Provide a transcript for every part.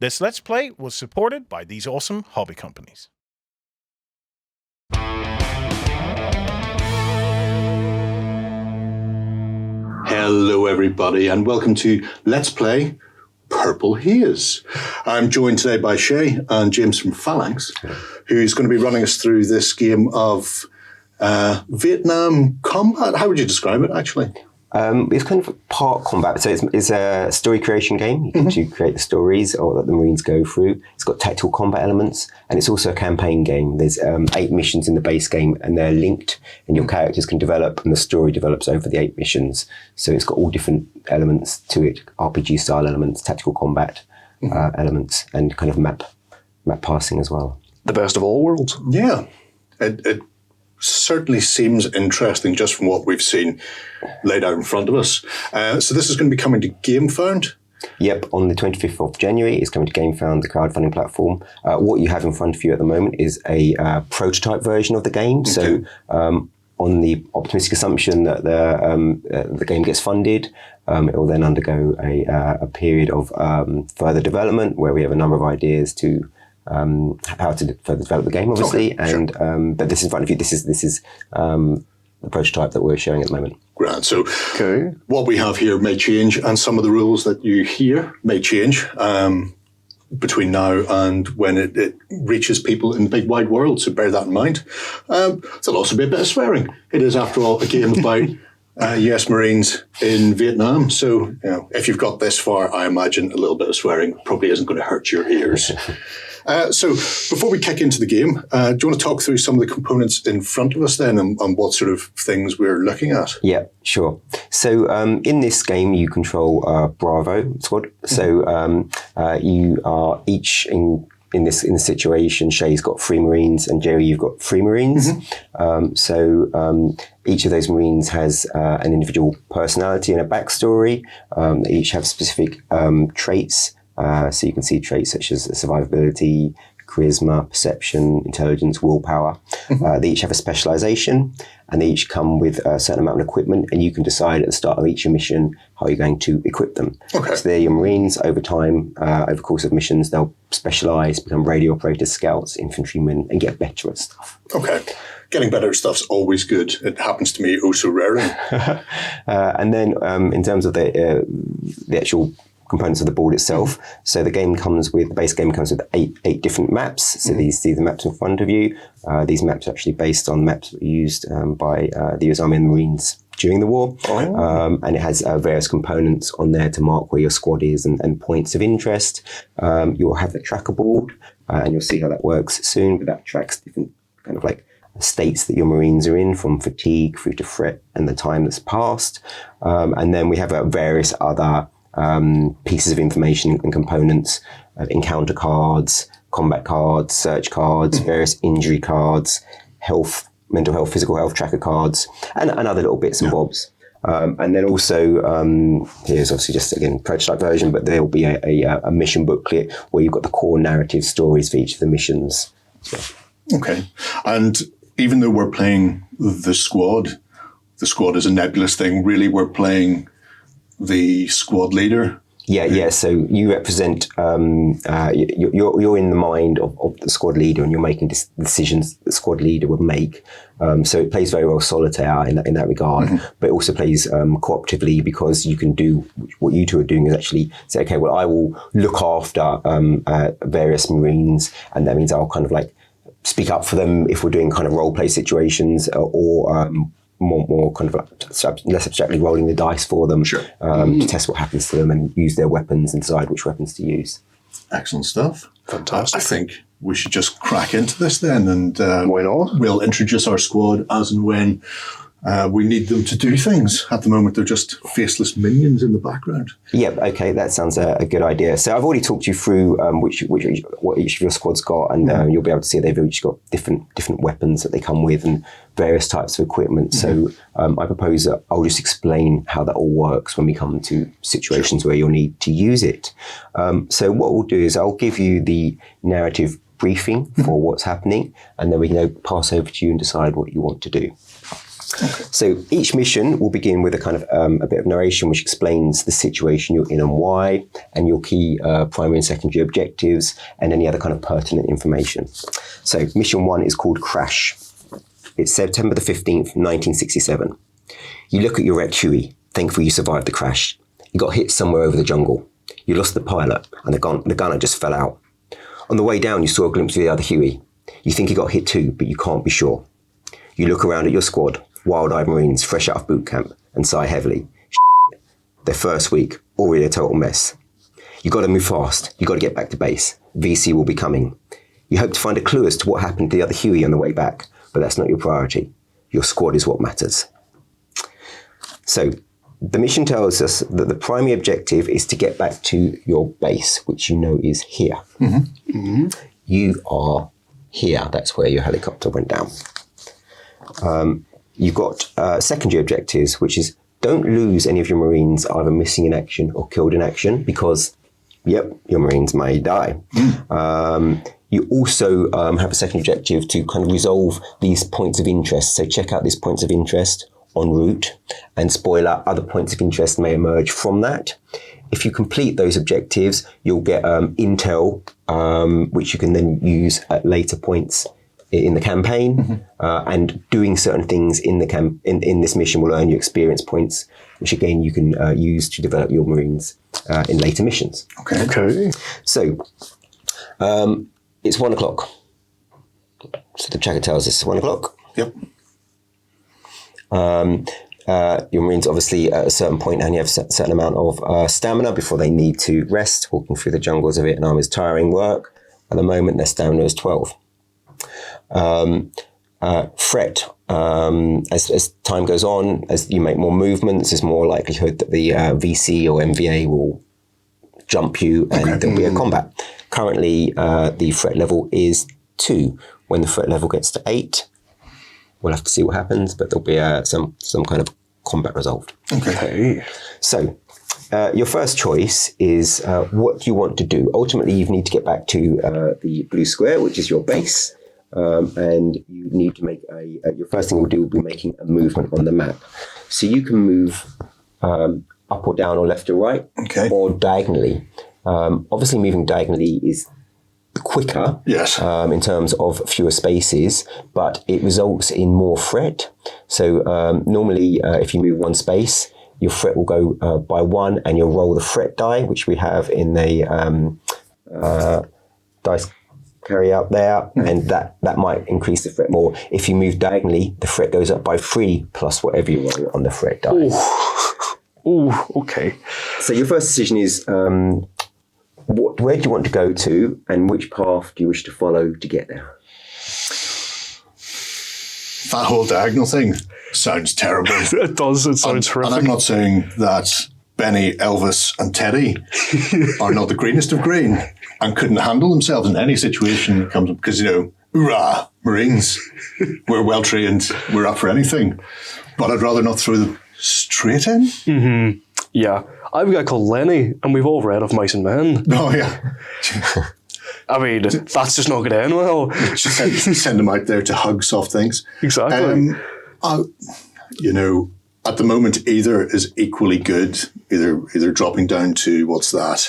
This Let's Play was supported by these awesome hobby companies. Hello everybody and welcome to Let's Play Purple Haze. I'm joined today by Shay and James from PHALANX, who's going to be running us through this game of Vietnam combat. How would you describe it actually? It's kind of part combat, so it's a story creation game. You get to create the stories or that the Marines go through. It's got tactical combat elements, and it's also a campaign game. There's 8 missions in the base game, and they're linked, and your characters can develop, and the story develops over the 8 missions. So it's got all different elements to it, RPG style elements, tactical combat elements, and kind of map passing as well. The best of all worlds. Yeah, it certainly seems interesting just from what we've seen laid out in front of us. So this is going to be coming to Gamefound? Yep, on the 25th of January, it's coming to Gamefound, the crowdfunding platform. What you have in front of you at the moment is a prototype version of the game. Okay. So on the optimistic assumption that the game gets funded, it will then undergo a period of further development where we have a number of ideas to how to further develop the game, obviously, okay, and sure. But this is in front of you. This is the prototype that we're showing at the moment. Grand. So what we have here may change, and some of the rules that you hear may change between now and when it reaches people in the big wide world. So bear that in mind. There'll also be a bit of swearing. It is, after all, a game about US Marines in Vietnam. So if you've got this far, I imagine a little bit of swearing probably isn't going to hurt your ears. So before we kick into the game, do you want to talk through some of the components in front of us then and what sort of things we're looking at? Yeah, sure. So in this game, you control Bravo squad. So you are each in this situation. Shay's got 3 Marines and Jerry, you've got 3 Marines. So each of those Marines has an individual personality and a backstory. They each have specific traits. So you can see traits such as survivability, charisma, perception, intelligence, willpower. They each have a specialization, and they each come with a certain amount of equipment, and you can decide at the start of each mission how you're going to equip them. Okay. So they're your Marines. Over time, over the course of missions, they'll specialize, become radio operators, scouts, infantrymen, and get better at stuff. Okay. Getting better at stuff's always good. It happens to me oh so rarely. And then in terms of the actual components of the board itself. So the base game comes with eight different maps. So these are the maps in front of you. These maps are actually based on maps that were used by the US Army and Marines during the war. And it has various components on there to mark where your squad is and points of interest. You'll have the tracker board, and you'll see how that works soon, but that tracks different kind of like states that your Marines are in, from fatigue through to threat and the time that's passed. And then we have various other pieces of information and components, encounter cards, combat cards, search cards, various injury cards, health, mental health, physical health tracker cards, and other little bits and bobs. And then also, here's obviously just, again, prototype version, but there will be a mission booklet where you've got the core narrative stories for each of the missions. So. Okay. And even though we're playing the squad is a nebulous thing. Really, we're playing the squad leader. Yeah. So you represent, you're in the mind of the squad leader, and you're making decisions the squad leader would make. So it plays very well solitaire in that regard, but it also plays cooperatively, because you can do what you two are doing is actually say, okay, well, I will look after various Marines, and that means I'll kind of like speak up for them if we're doing kind of role play situations, or more kind of like less abstractly rolling the dice for them, to test what happens to them and use their weapons and decide which weapons to use. Excellent stuff. Fantastic. I think we should just crack into this then, and why not? We'll introduce our squad as and when we need them to do things. At the moment, they're just faceless minions in the background. Yep. Okay, that sounds a good idea. So I've already talked you through what each of your squad's got, and you'll be able to see they've each got different weapons that they come with and various types of equipment. So I propose that I'll just explain how that all works when we come to situations where you'll need to use it. So what we'll do is I'll give you the narrative briefing for what's happening, and then we can pass over to you and decide what you want to do. So each mission will begin with a kind of a bit of narration which explains the situation you're in and why, and your key primary and secondary objectives, and any other kind of pertinent information. So mission 1 is called Crash. It's September the 15th, 1967. You look at your wrecked Huey, thankful you survived the crash. You got hit somewhere over the jungle. You lost the pilot, and the gunner just fell out. On the way down, you saw a glimpse of the other Huey. You think he got hit too, but you can't be sure. You look around at your squad, wild-eyed Marines fresh out of boot camp, and sigh heavily. Their first week, already a total mess. You got to move fast. You got to get back to base. VC will be coming. You hope to find a clue as to what happened to the other Huey on the way back, but that's not your priority. Your squad is what matters. So, the mission tells us that the primary objective is to get back to your base, which you know is here. You are here. That's where your helicopter went down. You've got secondary objectives, which is don't lose any of your Marines either missing in action or killed in action, because, yep, your Marines may die. You also have a second objective to kind of resolve these points of interest. So check out these points of interest en route, and spoiler, other points of interest may emerge from that. If you complete those objectives, you'll get intel, which you can then use at later points in the campaign. And doing certain things in this mission will earn you experience points, which again you can use to develop your Marines in later missions. Okay. So it's 1 o'clock. So the tracker tells us it's 1 o'clock. Yep. Your Marines obviously at a certain point only have a certain amount of stamina before they need to rest. Walking through the jungles of Vietnam is tiring work. At the moment, their stamina is 12. Fret. As time goes on, as you make more movements, there's more likelihood that the VC or MVA will jump you and there'll be a combat. Currently, the fret level is 2. When the fret level gets to 8, we'll have to see what happens, but there'll be some kind of combat resolved. Okay. So, your first choice is what do you want to do? Ultimately, you need to get back to the blue square, which is your base, and you need to make your first thing we'll do will be making a movement on the map. So you can move up or down or left or right, or diagonally. Obviously, moving diagonally is quicker, yes, in terms of fewer spaces, but it results in more fret. So normally, if you move one space, your fret will go by 1, and you'll roll the fret die, which we have in the dice carry out there, and that might increase the fret more. If you move diagonally, the fret goes up by 3 plus whatever you roll on the fret die. Oh, okay. So your first decision is where do you want to go to, and which path do you wish to follow to get there? That whole diagonal thing sounds terrible. It does. It sounds horrific. And I'm not saying that Benny, Elvis, and Teddy are not the greenest of green and couldn't handle themselves in any situation that comes up, because, hoorah, Marines, we're well trained, we're up for anything. But I'd rather not throw them straight in. Mm-hmm. Yeah. I've a guy called Lenny, and we've all read of Mice and Men. Oh, yeah. I mean, that's just not going to end well. Just send them out there to hug soft things. Exactly. At the moment, either is equally good. Either dropping down to, what's that?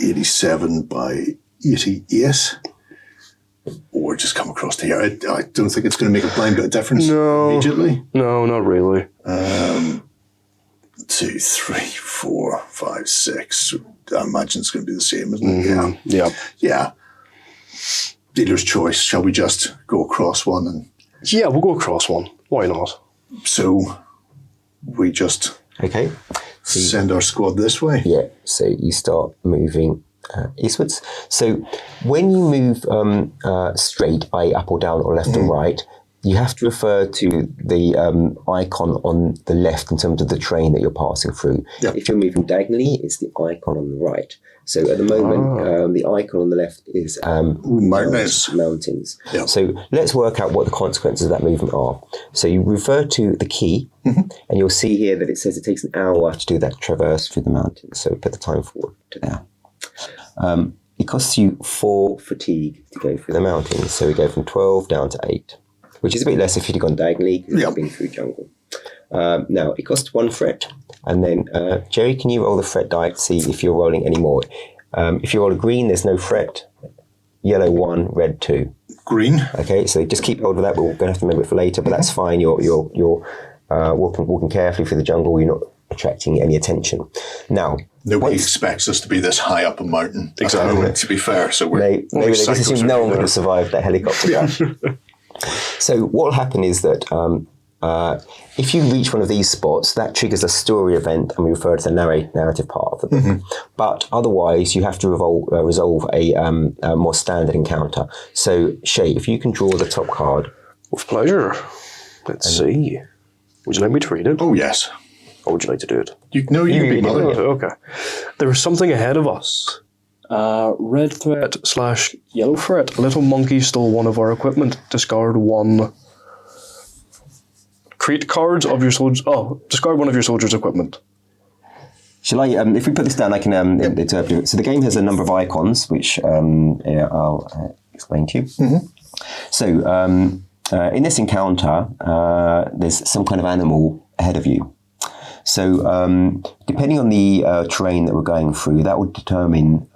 87 by 88. Or just come across to here. I don't think it's going to make a blind bit of difference immediately. No, not really. 2, 3, 4, 5, 6. I imagine it's going to be the same, isn't it? Mm-hmm. Yeah. Yeah. Dealer's choice. Shall we just go across one? Yeah, we'll go across one. Why not? So we just send our squad this way? Yeah, so you start moving eastwards. So when you move straight, i.e. up or down or left or right, you have to refer to the icon on the left in terms of the train that you're passing through. Yep. If you're moving diagonally, it's the icon on the right. So at the moment, the icon on the left is mountains. Yep. So let's work out what the consequences of that movement are. So you refer to the key, and you'll see here that it says it takes an hour to do that traverse through the mountains. So put the time forward to there. It costs you 4 fatigue to go through the mountains. So we go from 12 down to 8. which is a bit less if you'd gone diagonally, Yeah. been through jungle. Now, it costs 1 threat. And then, Jerry, can you roll the threat die to see if you're rolling any more? If you roll a green, there's no threat. Yellow 1, red 2. Green. Okay, so just keep hold of that. We're going to have to remember it for later, but that's fine. You're walking carefully through the jungle. You're not attracting any attention. Now, Nobody expects us to be this high up a mountain. Exactly. To be fair, so we're maybe they just assume no one would have survived that helicopter crash. So what will happen is that if you reach one of these spots, that triggers a story event, and we refer to the narrative part of the book. But otherwise, you have to resolve a more standard encounter. So, Shay, if you can draw the top card. With pleasure. Let's see. Would you like me to read it? Oh, yes. Or would you like to do it? You can be bothered. Okay. There is something ahead of us. Red threat / yellow threat. A little monkey stole one of our equipment. Discard 1. Create cards of your soldiers. Oh, discard 1 of your soldiers' equipment. Shall I, if we put this down, I can interpret it. So the game has a number of icons, which I'll explain to you. So in this encounter, there's some kind of animal ahead of you. So depending on the terrain that we're going through, that would determine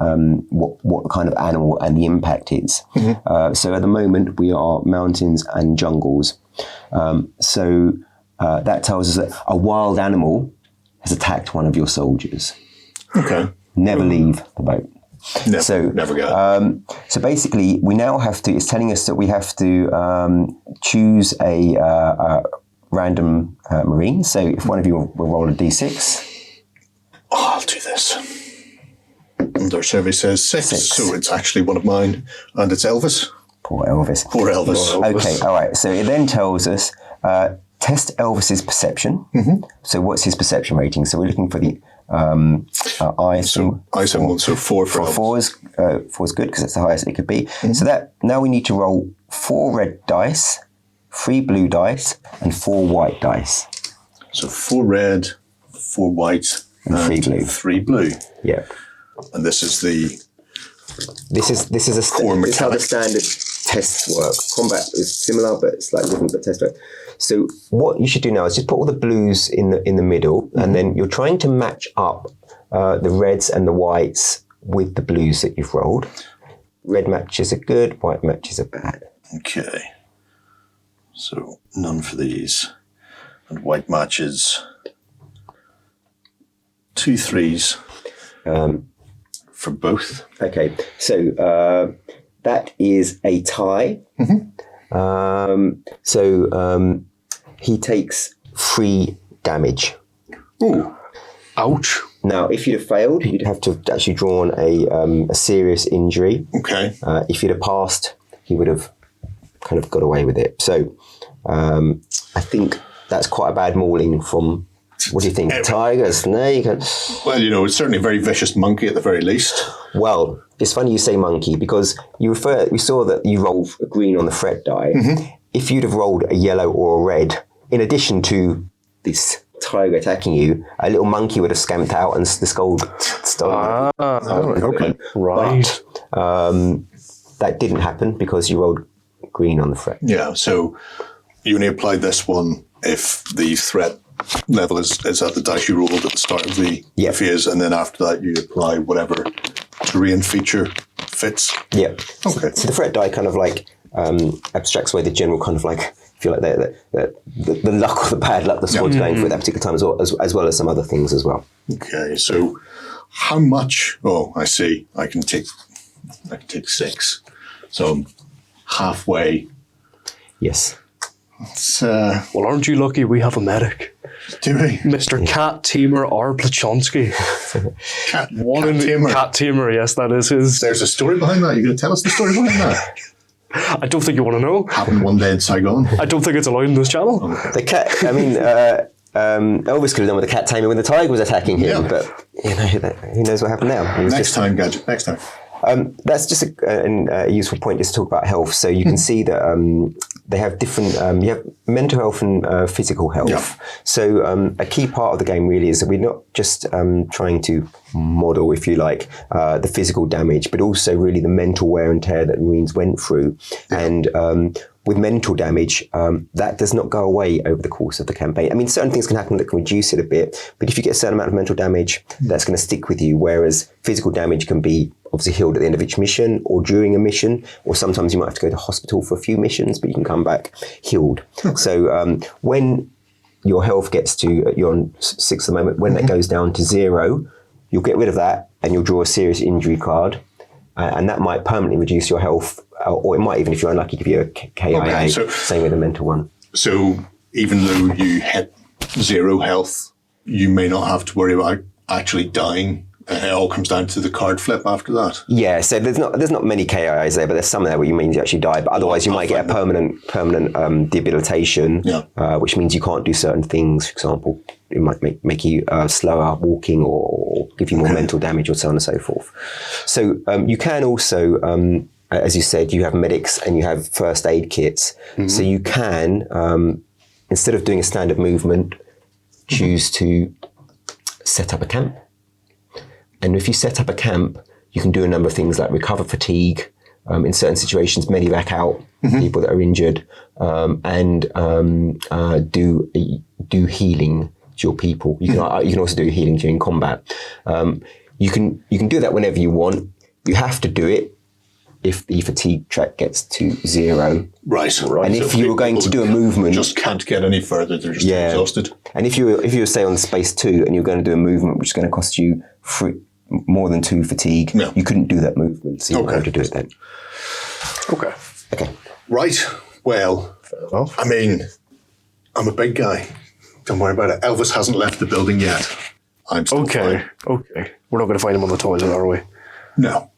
what kind of animal and the impact is. So at the moment, we are mountains and jungles. So that tells us that a wild animal has attacked one of your soldiers. Okay. Never leave the boat. Never go. So basically, we now have to, it's telling us that we have to choose a random marine. So if one of you will roll a d6. Oh, I'll do this. And our survey says 6, so it's actually one of mine, and it's Elvis. Poor Elvis. Poor Elvis. Okay, all right. So it then tells us, test Elvis's perception. So what's his perception rating? So we're looking for the ISM. ISM 1, so 4 for Elvis. 4 is good because it's the highest it could be. So that now we need to roll 4 red dice, 3 blue dice, and 4 white dice. So 4 red, 4 white, and 3 blue. 3 blue. Yeah. And this is the... This is a this is how the standard tests work. Combat is similar, but slightly different. But test work. So what you should do now is just put all the blues in the middle, and then you're trying to match up the reds and the whites with the blues that you've rolled. Red matches are good, white matches are bad. Okay. So none for these, and white matches. 2 3s. For both. Okay, so that is a tie. So he takes 3 damage. Ooh. Ouch. Now, if you'd have failed, you'd have to have actually drawn a serious injury. Okay. If you'd have passed, he would have kind of got away with it. So I think that's quite a bad mauling from... What do you think? Tiger, snake? Well, it's certainly a very vicious monkey at the very least. Well, it's funny you say monkey because we saw that you rolled a green on the threat die. If you'd have rolled a yellow or a red, in addition to this tiger attacking you, a little monkey would have scamped out and the skull stolen. Okay. Right. But that didn't happen because you rolled green on the threat. Yeah, so you only applied this one if the threat level is at the dice you rolled at the start of the phase, and then after that you apply whatever terrain feature fits. Yeah. Okay. So the threat die kind of like abstracts away the general kind of like, if you like, the luck or the bad luck the squad's going for at that particular time, as well as some other things as well. Okay, so how much? Oh, I see. I can take 6. So I'm halfway. Yes. Well, aren't you lucky we have a medic? Do we? Mr. Cat Teamer R. Plachonsky. Cat Teamer, yes, that is his. There's a story behind that. You're going to tell us the story behind that? I don't think you want to know. Happened one day in Saigon. I don't think it's allowed in this channel. Okay. The cat, I mean, Elvis could have done with the cat taming when the tiger was attacking him, but who knows what happened now? Next time, Gadget, next time. That's just a useful point just to talk about health. So you can see that they have different, you have mental health and physical health. Yeah. So a key part of the game really is that we're not just trying to model, if you like, the physical damage, but also really the mental wear and tear that Marines went through. Yeah. And with mental damage, that does not go away over the course of the campaign. I mean, certain things can happen that can reduce it a bit, but if you get a certain amount of mental damage, that's going to stick with you, whereas physical damage can be obviously healed at the end of each mission or during a mission, or sometimes you might have to go to hospital for a few missions, but you can come back healed. So when your health gets to, you're on 6 at the moment, when that goes down to 0, you'll get rid of that and you'll draw a serious injury card. And that might permanently reduce your health, or it might even, if you're unlucky, give you a KIA. Okay, so, same with the mental one. So even though you hit 0 health, you may not have to worry about actually dying. It all comes down to the card flip after that. Yeah, so there's not many KIAs there, but there's some there where you mean you actually die. But otherwise, you might get a permanent debilitation, which means you can't do certain things. For example, it might make you slower walking, or give you more mental damage, or so on and so forth. So you can also, as you said, you have medics and you have first aid kits. So you can, instead of doing a standard movement, choose to set up a camp. And if you set up a camp, you can do a number of things like recover fatigue, in certain situations, medevac out people that are injured, and do healing to your people. You can also do healing during combat. You can do that whenever you want. You have to do it if the fatigue track gets to 0. Right. And if so you were going to do a movement, just can't get any further. They're just exhausted. And if you were say on space 2 and you're going to do a movement which is going to cost you more than 2 fatigue, you couldn't do that movement, so you won't have to do it then. Okay. Right. Well, I mean, I'm a big guy. Don't worry about it. Elvis hasn't left the building yet. I'm still fine. Okay. We're not going to find him on the toilet, are we? No.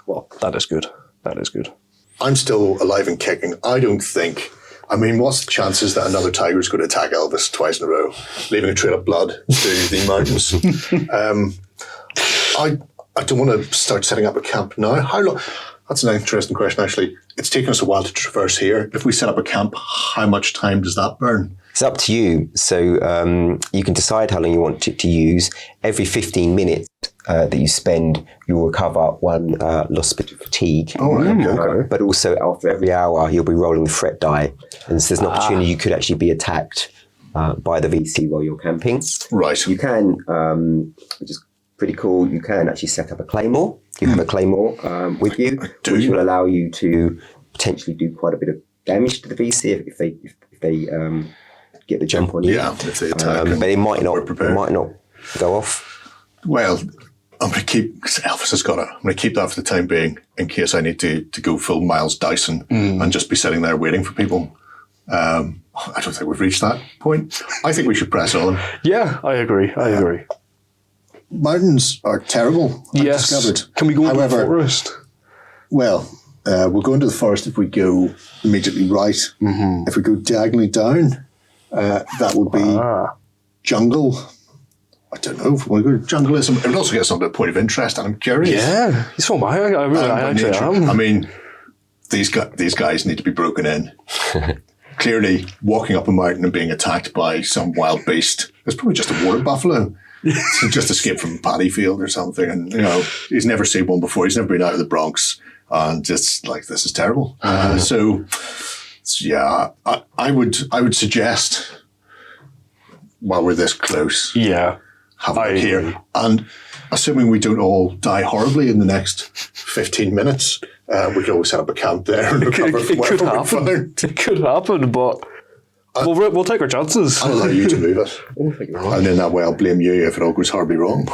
Well, that is good. That is good. I'm still alive and kicking. I don't think... I mean, what's the chances that another tiger is going to attack Elvis twice in a row, leaving a trail of blood through the mountains? I don't want to start setting up a camp now. How long? That's an interesting question, actually. It's taken us a while to traverse here. If we set up a camp, how much time does that burn? It's up to you. So you can decide how long you want to use. Every 15 minutes that you spend, you'll recover 1 lost bit of fatigue. Oh, right, okay. But also after every hour, you'll be rolling the threat die. And so there's an opportunity you could actually be attacked by the VC while you're camping. Right. You can, which is pretty cool, you can actually set up a claymore. You have a claymore with you, which will allow you to potentially do quite a bit of damage to the VC if they get the jump on you. Yeah, if they attack. But it might not go off. Well, I'm going to keep, because Elvis has got it, I'm going to keep that for the time being in case I need to go full Miles Dyson and just be sitting there waiting for people. I don't think we've reached that point. I think we should press on. Yeah, I agree. Mountains are terrible. Yes. I've discovered. Can we go into the forest? Well, we'll go into the forest if we go immediately right. If we go diagonally down, that would be jungle. I don't know if we want to go to jungleism. It would also get some point of interest, and I'm curious. Yeah, so am I. I actually am. I mean, these guys need to be broken in. Clearly, walking up a mountain and being attacked by some wild beast. It's probably just a water buffalo. Just escaped from a paddy field or something, and he's never seen one before. He's never been out of the Bronx, and it's like, this is terrible. So yeah, I would suggest, while we're this close, have a look here, and assuming we don't all die horribly in the next 15 minutes, we could always set up a camp there and recover from wherever we're found. It could happen, but we'll take our chances. I'll allow you to move it. And then that way I'll blame you if it all goes horribly wrong.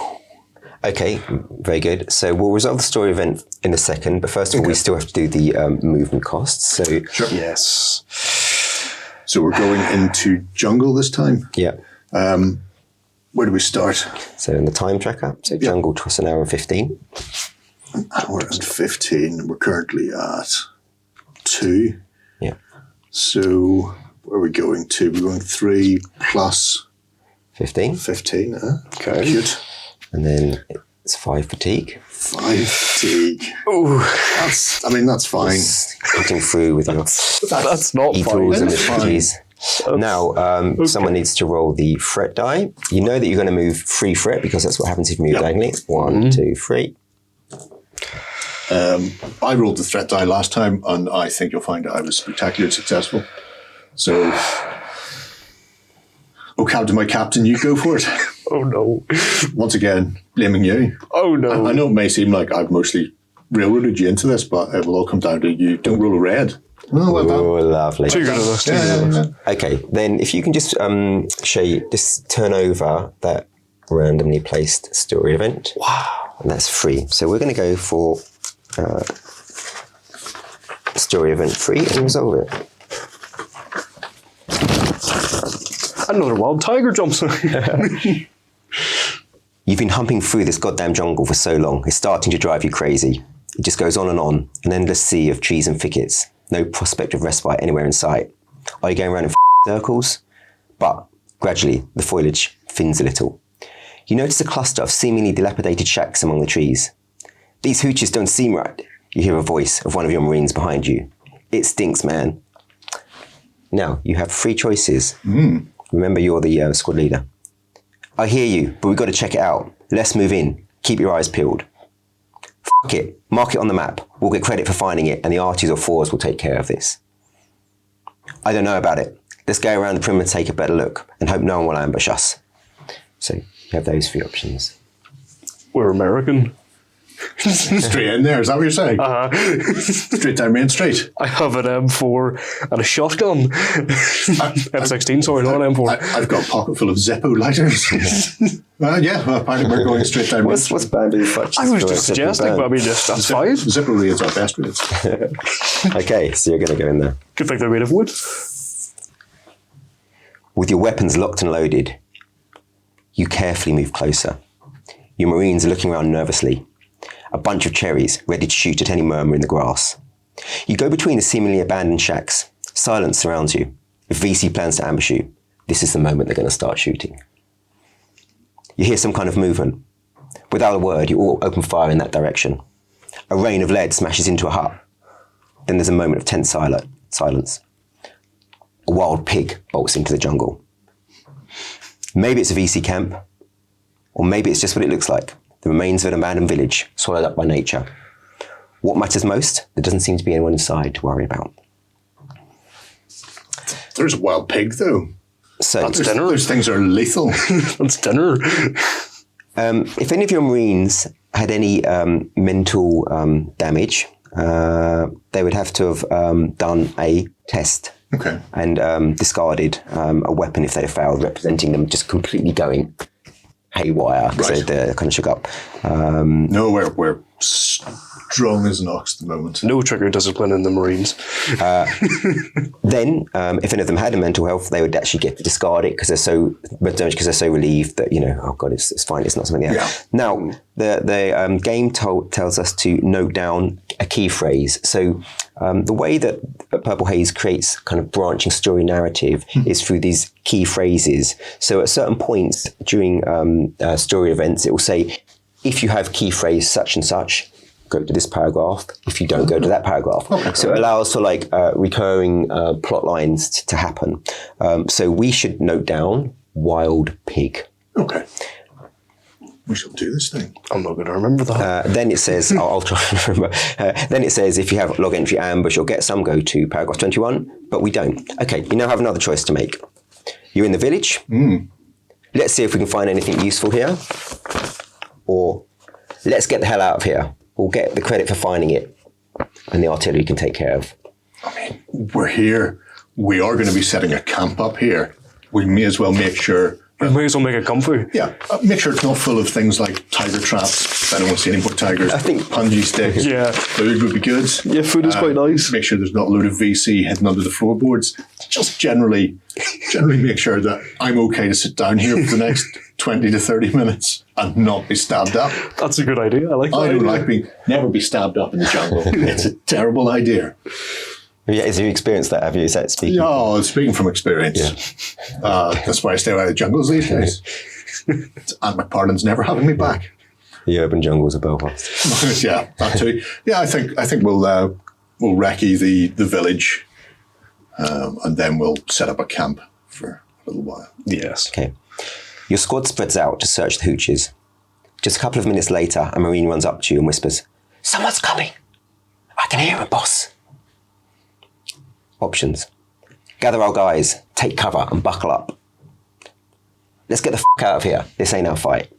Okay, very good. So we'll resolve the story event in a second, but first of all, we still have to do the movement costs. So sure. Yes. So we're going into jungle this time? Yeah. Where do we start? So in the time tracker, so jungle costs 1 hour and 15. 1 hour and 15. We're currently at 2. Yeah. So where are we going to? We're going 3 plus 15. 15, Okay. Good. And then it's 5 fatigue. 5 fatigue. Oh, that's fine. Just cutting through with your that's not e-tools and That's fine. strategies. Now, someone needs to roll the threat die. You know that you're going to move 3 threat because that's what happens if you move diagonally. 1, 2, 3. I rolled the threat die last time, and I think you'll find I was spectacularly successful. So, Captain, my captain, you go for it. Oh no. Once again, blaming you. Oh no. I know it may seem like I've mostly railroaded you into this, but it will all come down to you don't roll a red. Oh, well done. Oh, lovely. Too good of us. Too good of us. Okay, then if you can just, Shay, just turn over that randomly placed story event. Wow. And that's free. So we're going to go for story event free and resolve it. Another wild tiger jumps. You've been humping through this goddamn jungle for so long, it's starting to drive you crazy. It just goes on, an endless sea of trees and thickets. No prospect of respite anywhere in sight. Are you going around in circles? But gradually, the foliage thins a little. You notice a cluster of seemingly dilapidated shacks among the trees. These hooches don't seem right. You hear a voice of one of your Marines behind you. It stinks, man. Now, you have 3 choices. Remember, you're the squad leader. I hear you, but we've got to check it out. Let's move in. Keep your eyes peeled. F*** it. Mark it on the map. We'll get credit for finding it, and the Arties or 4s will take care of this. I don't know about it. Let's go around the perimeter and take a better look, and hope no one will ambush us. So, you have those 3 options. We're American. Straight in there, is that what you're saying? Straight down Main Street. I have an M4 and a shotgun. M16, sorry, not an M4. I've got a pocket full of Zippo lighters. Apparently we're going straight down Main Street. What's bad with such? I was just suggesting, but I mean, that's fine. Zippo raids are best raids. Okay, so you're going to go in there. Good thing they're made of wood. With your weapons locked and loaded, you carefully move closer. Your Marines are looking around nervously. A bunch of cherries ready to shoot at any murmur in the grass. You go between the seemingly abandoned shacks. Silence surrounds you. If VC plans to ambush you, this is the moment they're going to start shooting. You hear some kind of movement. Without a word, you all open fire in that direction. A rain of lead smashes into a hut. Then there's a moment of tense silence. A wild pig bolts into the jungle. Maybe it's a VC camp, or maybe it's just what it looks like. The remains of an abandoned village, swallowed up by nature. What matters most? There doesn't seem to be anyone inside to worry about. There's a wild pig, though. So Those things are lethal. That's dinner. if any of your Marines had any mental damage, they would have to have done a test. Okay. And discarded a weapon if they had failed, representing them just completely going haywire because they're kind of shook up. No, we're strong as an ox at the moment. No trigger discipline in the Marines. Then, if any of them had a mental health, they would actually get to discard it because they're so relieved that, oh God, it's fine, it's not something else. Yeah. Now, the game tells us to note down a key phrase. So the way that Purple Haze creates kind of branching story narrative is through these key phrases. So at certain points during story events, it will say, if you have key phrase such and such, go to this paragraph. If you don't, go to that paragraph. Okay. So it allows for recurring plot lines to happen. So we should note down wild pig. Okay. We shall do this thing. I'm not going to remember that. Then it says, I'll try to remember. Then it says, if you have log entry ambush or get some, go to paragraph 21, but we don't. Okay, you now have another choice to make. You're in the village. Let's see if we can find anything useful here. Or let's get the hell out of here. We'll get the credit for finding it. And the artillery can take care of. I mean, we're here. We are going to be setting a camp up here. We may as well make sure... We may as well make it comfy. Yeah, make sure it's not full of things like tiger traps. I don't want to see any more tigers. I think punji sticks. Yeah. Food would be good. Yeah, food is quite nice. Make sure there's not a load of VC hidden under the floorboards. Just generally make sure that I'm okay to sit down here for the next 20 to 30 minutes and not be stabbed up. That's a good idea. I like that. I don't like never be stabbed up in the jungle. It's a terrible idea. Yeah, have you experienced that? Have you? Is that speaking? Yeah, speaking from experience. Yeah. That's why I stay out of the jungles these days. Aunt McParlin's never having me back. The urban jungles of Belfast. Yeah, that too. Yeah, I think we'll recce the village, and then we'll set up a camp for a little while. Yes. Okay. Your squad spreads out to search the hooches. Just a couple of minutes later, a Marine runs up to you and whispers, Someone's coming. I can hear him, boss. Options. Gather our guys, take cover and buckle up. Let's get the out of here. This ain't our fight.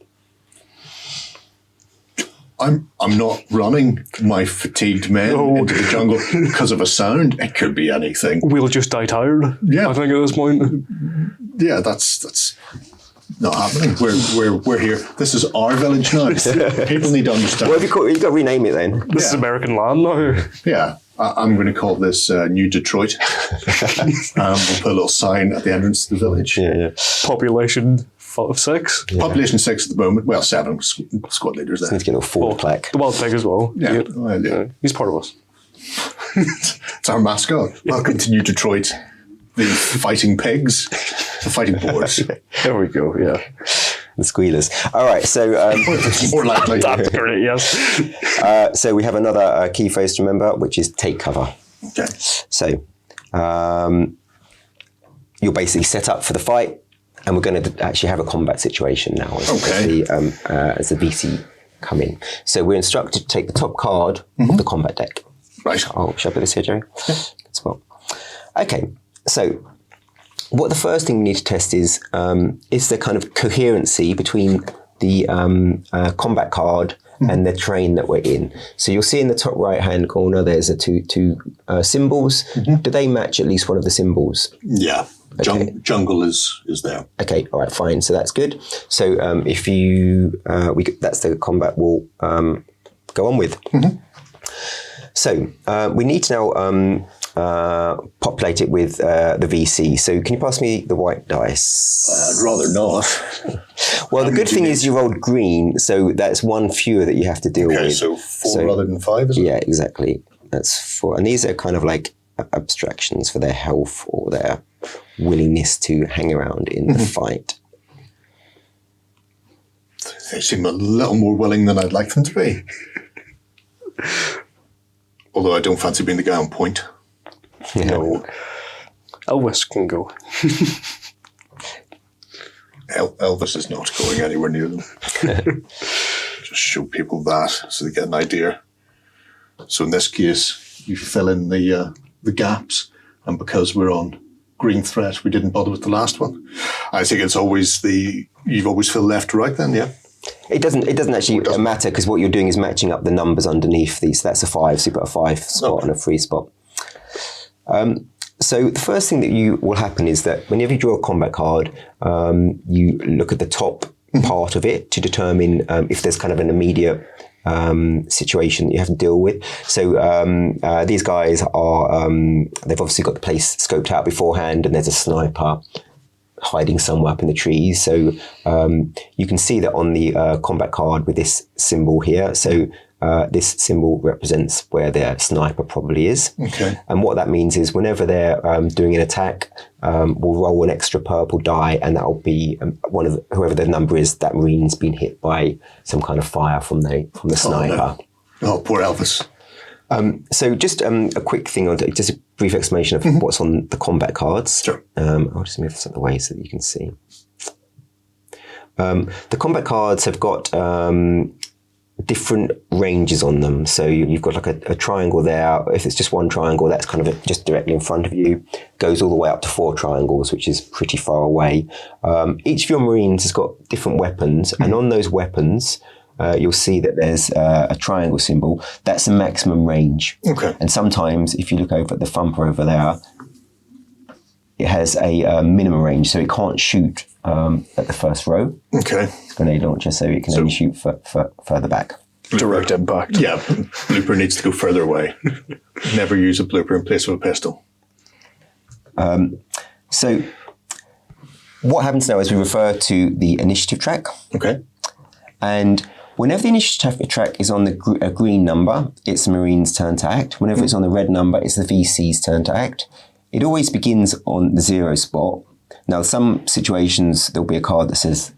I'm not running my fatigued men into the jungle because of a sound. It could be anything. We'll just die tired. Yeah. I think at this point. Yeah, that's not happening. We're here. This is our village now. People need to understand. What have you called? You've got to rename it then. This is American land now. Yeah, I'm going to call this New Detroit. We'll put a little sign at the entrance to the village. Yeah. Population 6. Yeah. Population 6 at the moment. Well, 7 squad leaders there. Let's get a forward plaque. The wild pig as well. Yeah. He's part of us. It's our mascot. Welcome to New Detroit. The fighting pigs, the fighting boars. There we go, yeah. The squealers. All right, so... More likely. That's great, yes. so we have another key phrase to remember, which is take cover. Okay. So you're basically set up for the fight, and we're going to actually have a combat situation now as the VC come in. So we're instructed to take the top card of the combat deck. Right. Shall I put this here, Jerry? Yeah. Good spot. Okay, so what the first thing we need to test is the kind of coherency between the combat card and the terrain that we're in. So you'll see in the top right-hand corner, there's two symbols. Do they match at least one of the symbols? Yeah. Okay. Jungle is there. Okay, all right, fine. So that's good. So if you, that's the combat we'll go on with. So we need to now populate it with the VC. So can you pass me the white dice? I'd rather not. Well, the good thing is you rolled green, so that's one fewer that you have to deal with. Okay, so 4 rather than 5, is it? Yeah, exactly. That's 4. And these are kind of like abstractions for their health or their willingness to hang around in the fight. They seem a little more willing than I'd like them to be. Although I don't fancy being the guy on point. No. Elvis can go. Elvis is not going anywhere near them. Just show people that so they get an idea. So in this case, you fill in the gaps, and because we're on green threat, we didn't bother with the last one. I think it's always you've always filled left to right then, yeah? It doesn't actually matter because what you're doing is matching up the numbers underneath these. So that's a 5, so you put a 5 spot and a 3 spot. So the first thing that will happen is that whenever you draw a combat card, you look at the top part of it to determine if there's kind of an immediate situation that you have to deal with. So these guys are, they've obviously got the place scoped out beforehand, and there's a sniper hiding somewhere up in the trees. So you can see that on the combat card with this symbol here. So this symbol represents where their sniper probably is. Okay. And what that means is whenever they're doing an attack, we'll roll an extra purple die, and that'll be whoever the number is, that marine's been hit by some kind of fire from the sniper. Oh, poor Elvis. So just a quick thing, just a brief explanation of what's on the combat cards. Sure. I'll just move this out of the way so that you can see. The combat cards have got different ranges on them. So you've got like a triangle there. If it's just one triangle, that's kind of just directly in front of you. Goes all the way up to 4 triangles, which is pretty far away. Each of your Marines has got different weapons, and on those weapons, you'll see that there's a triangle symbol. That's the maximum range. Okay. And sometimes, if you look over at the thumper over there, it has a minimum range, so it can't shoot at the first row. Okay. It's a grenade launcher, so it can only shoot further back. Direct impact. Yeah, blooper needs to go further away. Never use a blooper in place of a pistol. So what happens now is we refer to the initiative track. Okay. And whenever the initiative track is on the green number, it's the Marine's turn to act. Whenever it's on the red number, it's the VC's turn to act. It always begins on the 0 spot. Now, some situations, there'll be a card that says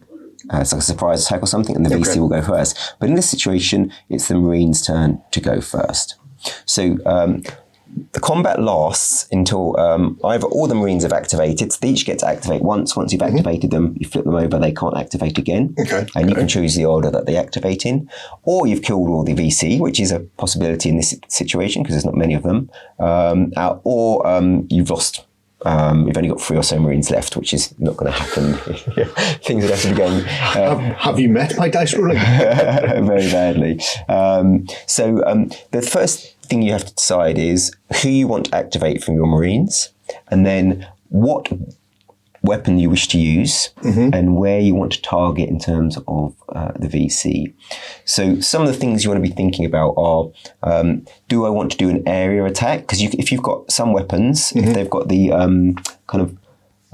it's like a surprise attack or something, and the VC will go first. But in this situation, it's the Marine's turn to go first. So the combat lasts until either all the Marines have activated. So they each get to activate once. Once you've activated them, you flip them over, they can't activate again. And you can choose the order that they activate in. Or you've killed all the VC, which is a possibility in this situation because there's not many of them. Or you've lost. We've only got 3 or so Marines left, which is not going to happen. Things would have to be going. Have you met my dice rolling? Very badly. The first thing you have to decide is who you want to activate from your Marines, and then what weapon you wish to use, and where you want to target in terms of the VC. So some of the things you want to be thinking about are, do I want to do an area attack? Because if you've got some weapons, if they've got the kind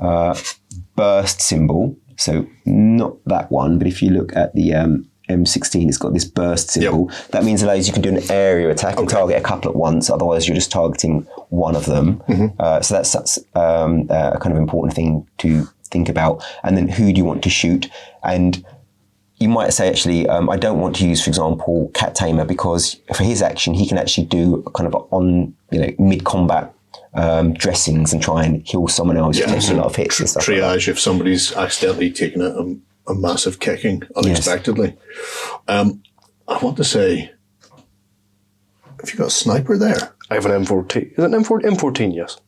of burst symbol, so not that one, but if you look at the M16, it's got this burst symbol. That means allows you can do an area attack and target a couple at once. Otherwise, you're just targeting one of them. So that's a kind of important thing to think about. And then who do you want to shoot? And you might say, actually, I don't want to use, for example, Cat Tamer, because for his action, he can actually do kind of on mid-combat dressings and try and kill someone else who takes a lot of hits and stuff. Triage like that. if somebody's accidentally taken a massive kicking unexpectedly. I want to say, have you got a sniper there? I have an M14. Is it an M14? M14, yes.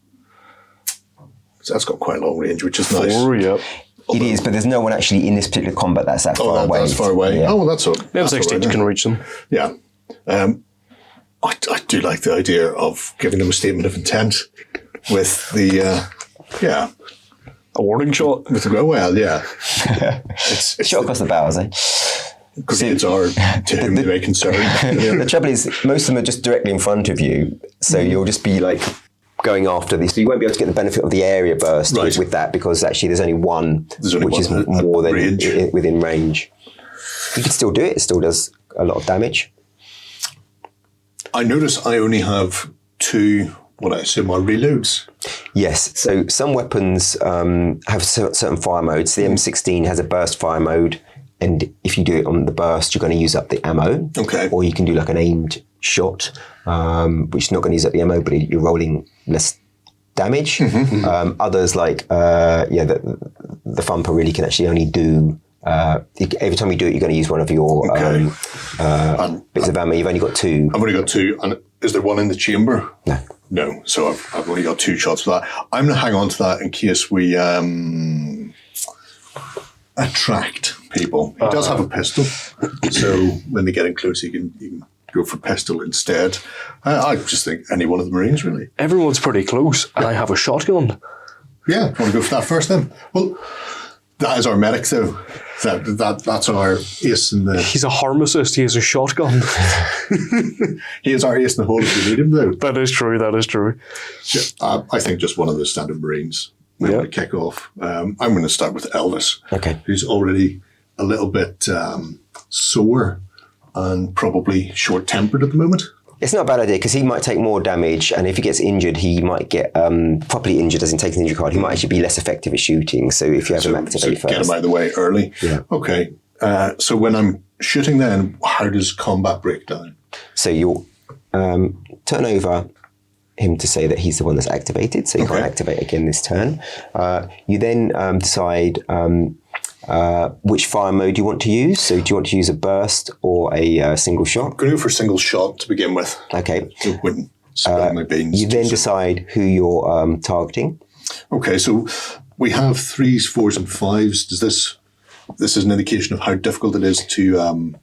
So that's got quite a long range, which is nice. 4, yep. It is, but there's no one actually in this particular combat that's that far away. That's far away. Yeah. Oh, well, that's all. M16, you can reach them. Yeah. I do like the idea of giving them a statement of intent with the, A warning shot. with the, well, yeah. Shot across the bows, eh? Grenades are to whom they may concern. The trouble is, most of them are just directly in front of you, so you'll just be like going after these. So you won't be able to get the benefit of the area burst with that, because actually there's only one which is more than within range. You can still do it. It still does a lot of damage. I notice I only have 2, what I assume are reloads. Yes, so some weapons have certain fire modes. The M16 has a burst fire mode, and if you do it on the burst, you're going to use up the ammo. Okay. Or you can do like an aimed shot, which is not going to use up the ammo, but you're rolling less damage. Others like, the thumper really can actually only do, every time you do it, you're going to use one of your bits of ammo. You've only got 2. I've only got 2. And is there one in the chamber? No. No. So I've only got 2 shots for that. I'm going to hang on to that in case we attract people. He does have a pistol. So when they get in close, you can go for pistol instead. I just think any one of the Marines, really. Everyone's pretty close, and I have a shotgun. Yeah. Want to go for that first then? Well, that is our medic, though. That's our ace in the... He's a harmacist, he has a shotgun. He is our ace in the hole if we need him, though. That is true, that is true. I think just one of the standard Marines. We want to kick off. I'm going to start with Elvis, who's already a little bit sore and probably short-tempered at the moment. It's not a bad idea, because he might take more damage, and if he gets injured, he might get properly injured, as in taking an injury card. He might actually be less effective at shooting, so if you have him activate first. Get him out of the way early. Yeah. Okay. So when I'm shooting then, how does combat break down? So you'll turn over him to say that he's the one that's activated, so you can't activate again this turn. You then decide which fire mode you want to use. So do you want to use a burst or a single shot? Go for single shot to begin with. Okay. So when spilling my beans. You then decide who you're targeting. Okay, so we have 3s, 4s, and 5s. This is an indication of how difficult it is to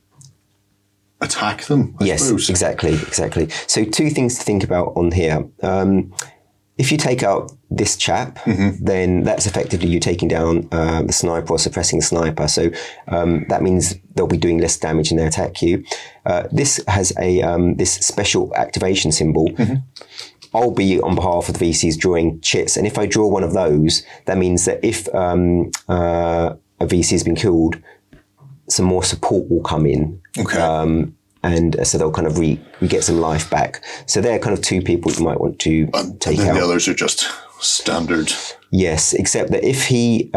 attack them, I suppose. Exactly. So 2 things to think about on here. If you take out this chap, then that's effectively you taking down the sniper or suppressing the sniper. So that means they'll be doing less damage and they attack you. This has a this special activation symbol. I'll be on behalf of the VCs drawing chits, and if I draw one of those, that means that if a VC has been killed, some more support will come in. And so they'll kind of get some life back. So they're kind of 2 people you might want to take out. And the others are just standard. Yes, except that if he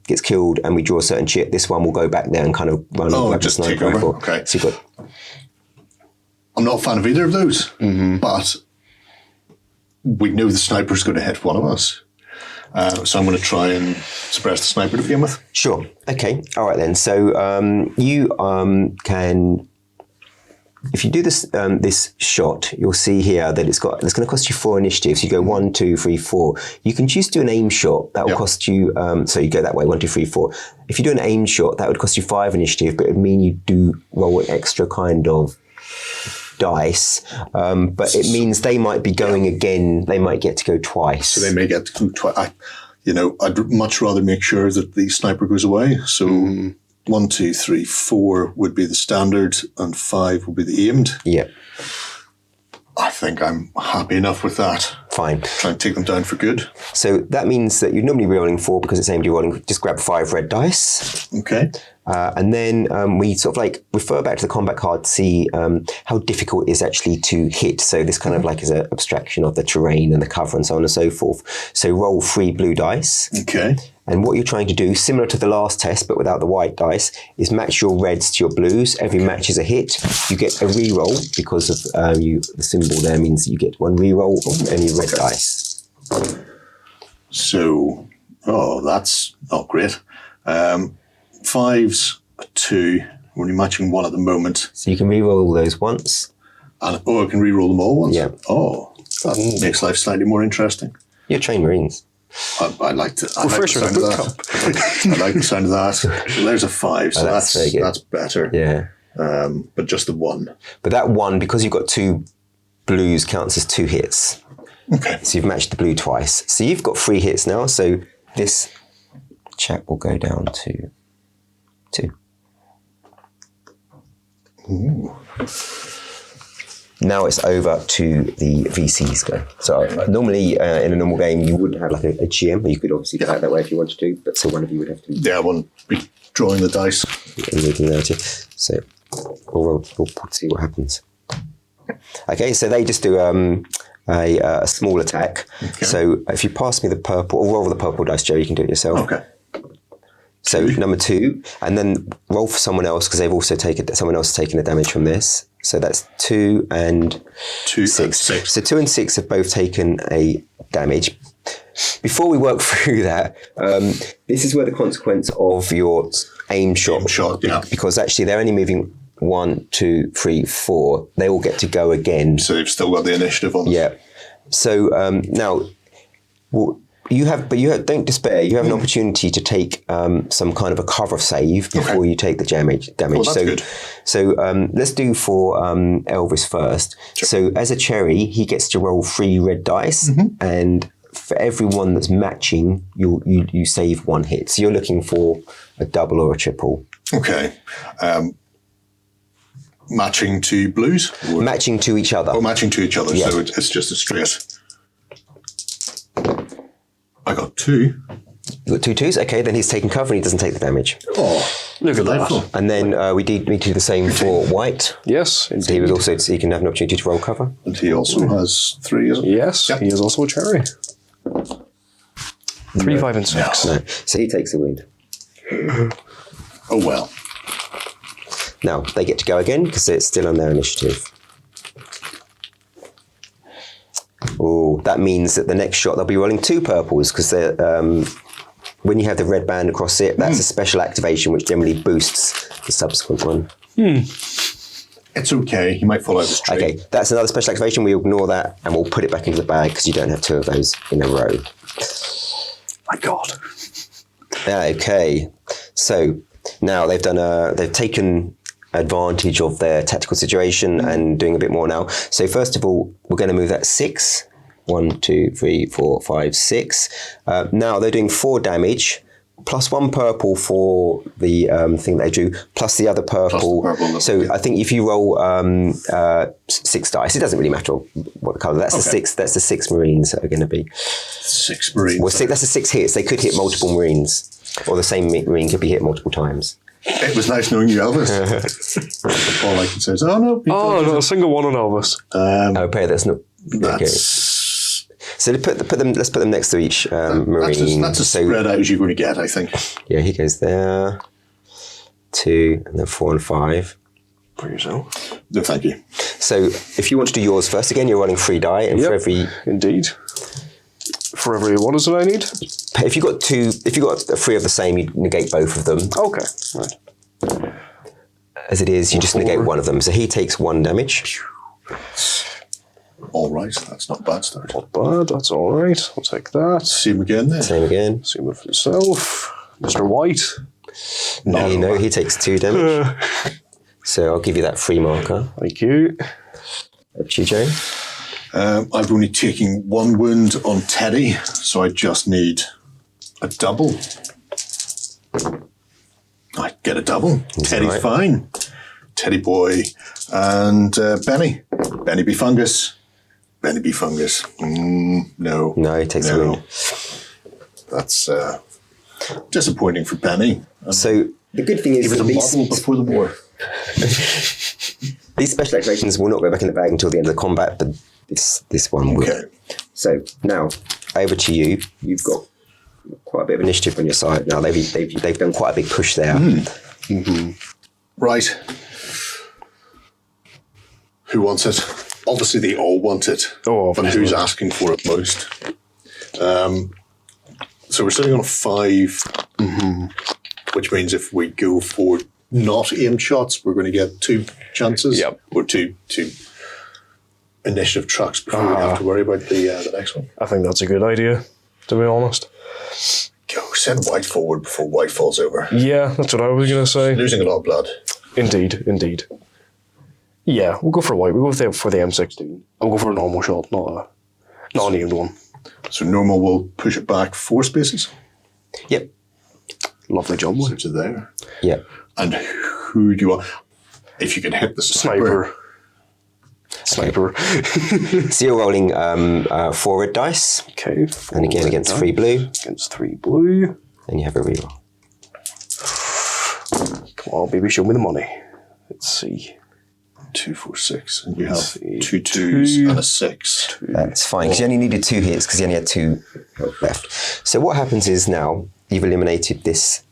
gets killed and we draw a certain chip, this one will go back there and kind of run like just a sniper take over. rifle. Okay. So you've got... I'm not a fan of either of those, but we know the sniper's going to hit one of us. So I'm going to try and suppress the sniper to begin with. Sure. Okay. All right then. So you can, if you do this this shot, you'll see here that it's going to cost you 4 initiatives. You go 1, 2, 3, 4. You can choose to do an aim shot. That will cost you. So you go that way 1, 2, 3, 4. If you do an aim shot, that would cost you 5 initiative, but it would mean you do roll an extra kind of dice, but it means they might be going again. They might get to go twice. So they may get to go twice. I'd much rather make sure that the sniper goes away. So 1, 2, 3, 4 would be the standard, and 5 would be the aimed. Yeah. I think I'm happy enough with that. Fine. Try and take them down for good. So that means that you'd normally be rolling 4 because it's aimed. You're rolling. Just grab 5 red dice. Okay. And then we sort of like refer back to the combat card to see how difficult it is actually to hit. So this kind of like is an abstraction of the terrain and the cover and so on and so forth. So roll 3 blue dice. Okay. And what you're trying to do, similar to the last test, but without the white dice, is match your reds to your blues. Every match is a hit. You get a reroll because of the symbol there means you get 1 reroll of any red dice. So, that's not great. 5's a 2. We're only matching 1 at the moment. So you can reroll those once. And I can reroll them all once? Yeah. Oh, that makes life slightly more interesting. You're trained Marines. I like the sound of that. I like the sound of that. So there's a 5, so that's better. Yeah. But just the 1. But that 1, because you've got 2 blues, counts as 2 hits. Okay. So you've matched the blue twice. So you've got 3 hits now. So this check will go down to 2. Ooh. Now it's over to the VCs go. So normally in a normal game you would have like a GM, but you could obviously fight that way if you wanted to, but so one of you would have to. Yeah, I won't be drawing the dice. So we'll see what happens. Okay, so they just do a small attack. Okay. So if you pass me the purple, or roll the purple dice, Joe, you can do it yourself. Okay. So number 2, and then roll for someone else because they've also someone else has taken the damage from this. So that's 2 and 6. So 2 and 6 have both taken a damage. Before we work through that, this is where the consequence of your aim shot, yeah. Because actually they're only moving 1, 2, 3, 4. They all get to go again. So they've still got the initiative on. Yeah. So now, don't despair. You have an opportunity to take some kind of a cover save before you take the damage. Oh, that's good. So let's do for Elvis first. Sure. So as a cherry, he gets to roll 3 red dice, and for every one that's matching, you save 1 hit. So you're looking for a double or a triple. Okay. Matching to blues? Matching to each other. Oh, matching to each other. Yeah. So it's just a straight. I got 2. You got 2 twos? Okay, then he's taking cover and he doesn't take the damage. Oh, look at that. And then we need to do the same for white. Yes, So he was also, so he can have an opportunity to roll cover. and he also has 3, isn't he? Yes, he is also a cherry. 3, 5, and 6. No. So he takes the wound. Oh, well. Now, they get to go again because it's still on their initiative. Oh, that means that the next shot they'll be rolling 2 purples because when you have the red band across it, that's a special activation which generally boosts the subsequent one. It's okay. He might fall out of the tree. Okay, that's another special activation. We ignore that and we'll put it back into the bag because you don't have 2 of those in a row. My God. Okay, so now they've taken advantage of their tactical situation and doing a bit more now. So first of all, we're going to move that 6. 1, 2, 3, 4, 5, 6. Now they're doing 4 damage, plus 1 purple for the thing they drew, plus the other purple. So I think if you roll 6 dice, it doesn't really matter what the colour. That's the 6. That's the 6 Marines that are going to be 6 Marines. Well, that's the 6 hits. They could hit multiple Marines, or the same Marine could be hit multiple times. It was nice knowing you, Elvis. All I can say is, not a single one on Elvis. Okay, that's not. Okay. So let's put them next to each Marine. That's as spread out as you're going to get, I think. Yeah, he goes there. 2, and then 4 and 5. For yourself. No, thank you. So if you want to do yours first, again, you're rolling 3 die, and for every... Indeed. For every, what is it I need? If you got 3 of the same, you negate both of them. Okay, right. As it is, you just negate one of them. So he takes 1 damage. All right, that's not a bad start. Not bad, that's all right. I'll take that. Same again then. Same again. Same with himself. Mr. White. No, he takes 2 damage. So I'll give you that free marker. Thank you. Up to you, Joe. I've only taken 1 wound on Teddy, so I just need a double. I get a double. Teddy's right. fine. Teddy boy. And Benny. Benny be fungus. Benny be fungus. No. No, he takes a wound. That's disappointing for Benny. So the good thing is He was a model before the war. these special activations will not go back in the bag until the end of the combat, but this one will. Okay. So now over to you. You've got quite a bit of initiative on your side now. They've done quite a big push there. Right. Who wants it? Obviously, they all want it. Oh, but obviously. who's asking for it most? So we're sitting on a 5, which means if we go for not aimed shots, we're going to get 2 chances. Yep. Or two initiative trucks before we have to worry about the next one. I think that's a good idea, to be honest. Go, send White forward before White falls over. Yeah, that's what I was going to say. Losing a lot of blood. Indeed. Yeah, we'll go for White. We'll go for the M16. I'll go for a normal shot, not an aimed one. So normal will push it back 4 spaces. Yep. Lovely job, So Will. to there. Yep. And who do you want? If you can hit the sniper. Sniper. So you're rolling 4 red dice, Okay. and again against 3 blue, Against 3 blue. and you have a reroll. Come on, baby, show me the money. Let's see. 2, 4, 6. And you have see. 2 twos and a 6. That's fine, because you only needed 2 hits, because you only had 2 health left. So what happens is now you've eliminated this.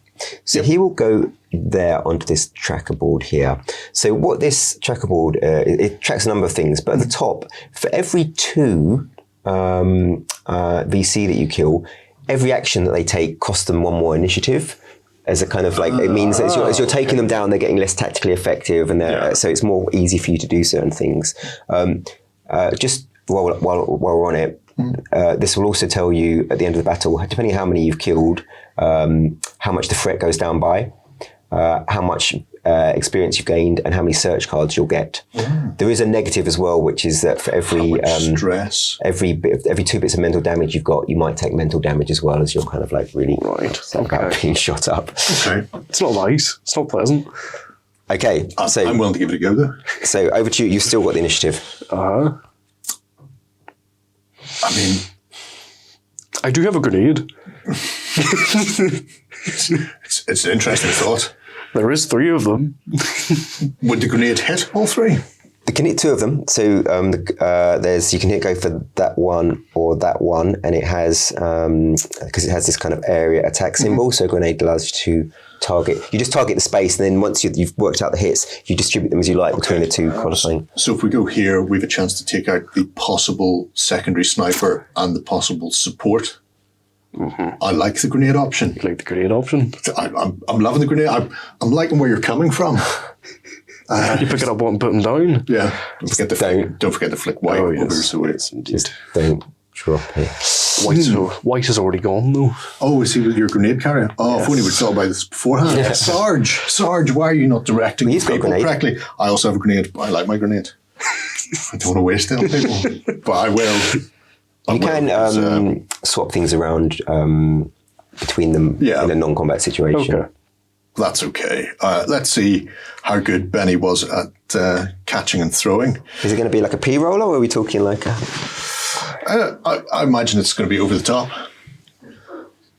So he will go there onto this tracker board here. So what this tracker board, it tracks a number of things, but at the top, for every 2 VC that you kill, every action that they take costs them 1 more initiative. As a kind of like, it means that as you're taking them down, they're getting less tactically effective, and so it's more easy for you to do certain things. Just while we're on it, this will also tell you at the end of the battle, depending on how many you've killed, how much the threat goes down by, how much experience you've gained, and how many search cards you'll get. There is a negative as well, which is that for every Stress. every 2 bits of mental damage you've got, you might take mental damage as well, as you're kind of like really upset about being shot up. Okay. It's not nice. It's not pleasant. Okay, so I'm willing to give it a go though. So over to you. You've still got the initiative. I mean, I do have a grenade. it's an interesting thought. There is 3 of them. Would the grenade hit all 3? You can hit 2 of them. So you can go for that one or that one, and it has because it has this kind of area attack symbol. So a grenade allows you to target. You just target the space, and then once you've worked out the hits, you distribute them as you like between the 2 qualifying. So if we go here, we have a chance to take out the possible secondary sniper and the possible support. I like the grenade option. Like the grenade option. I'm loving the grenade. I'm liking where you're coming from. You pick it up and put them down. Yeah. Don't forget to flick White over. So it's indeed. Don't drop it. White is already gone, though. Oh, is he with your grenade carrier? Oh, if only we'd thought about this beforehand. Yes. Sarge, why are you not directing He's got a people grenade. correctly? I also have a grenade. I like my grenade. I don't want to waste it on people, but I will. You can swap things around between them in a non-combat situation. Okay. That's okay. Let's see how good Benny was at catching and throwing. Is it going to be like a P-roller, or are we talking like a... I imagine it's going to be over the top.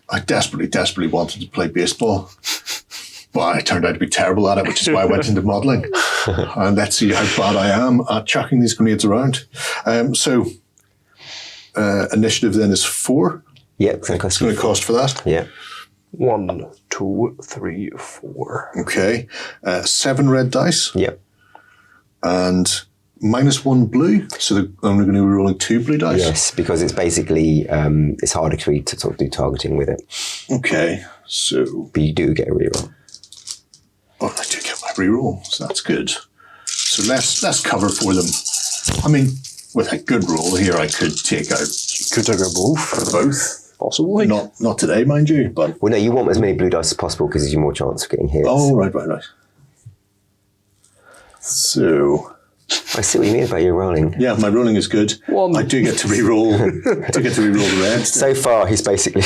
I desperately wanted to play baseball, but I turned out to be terrible at it, which is why I went into modelling. And let's see how bad I am at chucking these grenades around. So initiative then is 4. Yeah, it's going to cost for that. Yeah. 1, 2, 3, 4. Okay. 7 red dice. Yep. And -1 blue, so I'm only going to be rolling 2 blue dice. Yes, because it's basically it's harder for you to sort of do targeting with it. Okay, so But you do get a reroll. I do get my reroll, so that's good. So less cover for them. I mean, with a good roll here, I could take out Could take out both. both. Possibly. Not today, mind you, but Well, no, you want as many blue dice as possible because you have more chance of getting hits. oh, right. So I see what you mean about your rolling. yeah, my rolling is good. One. I do get to reroll. The red. So far, he's basically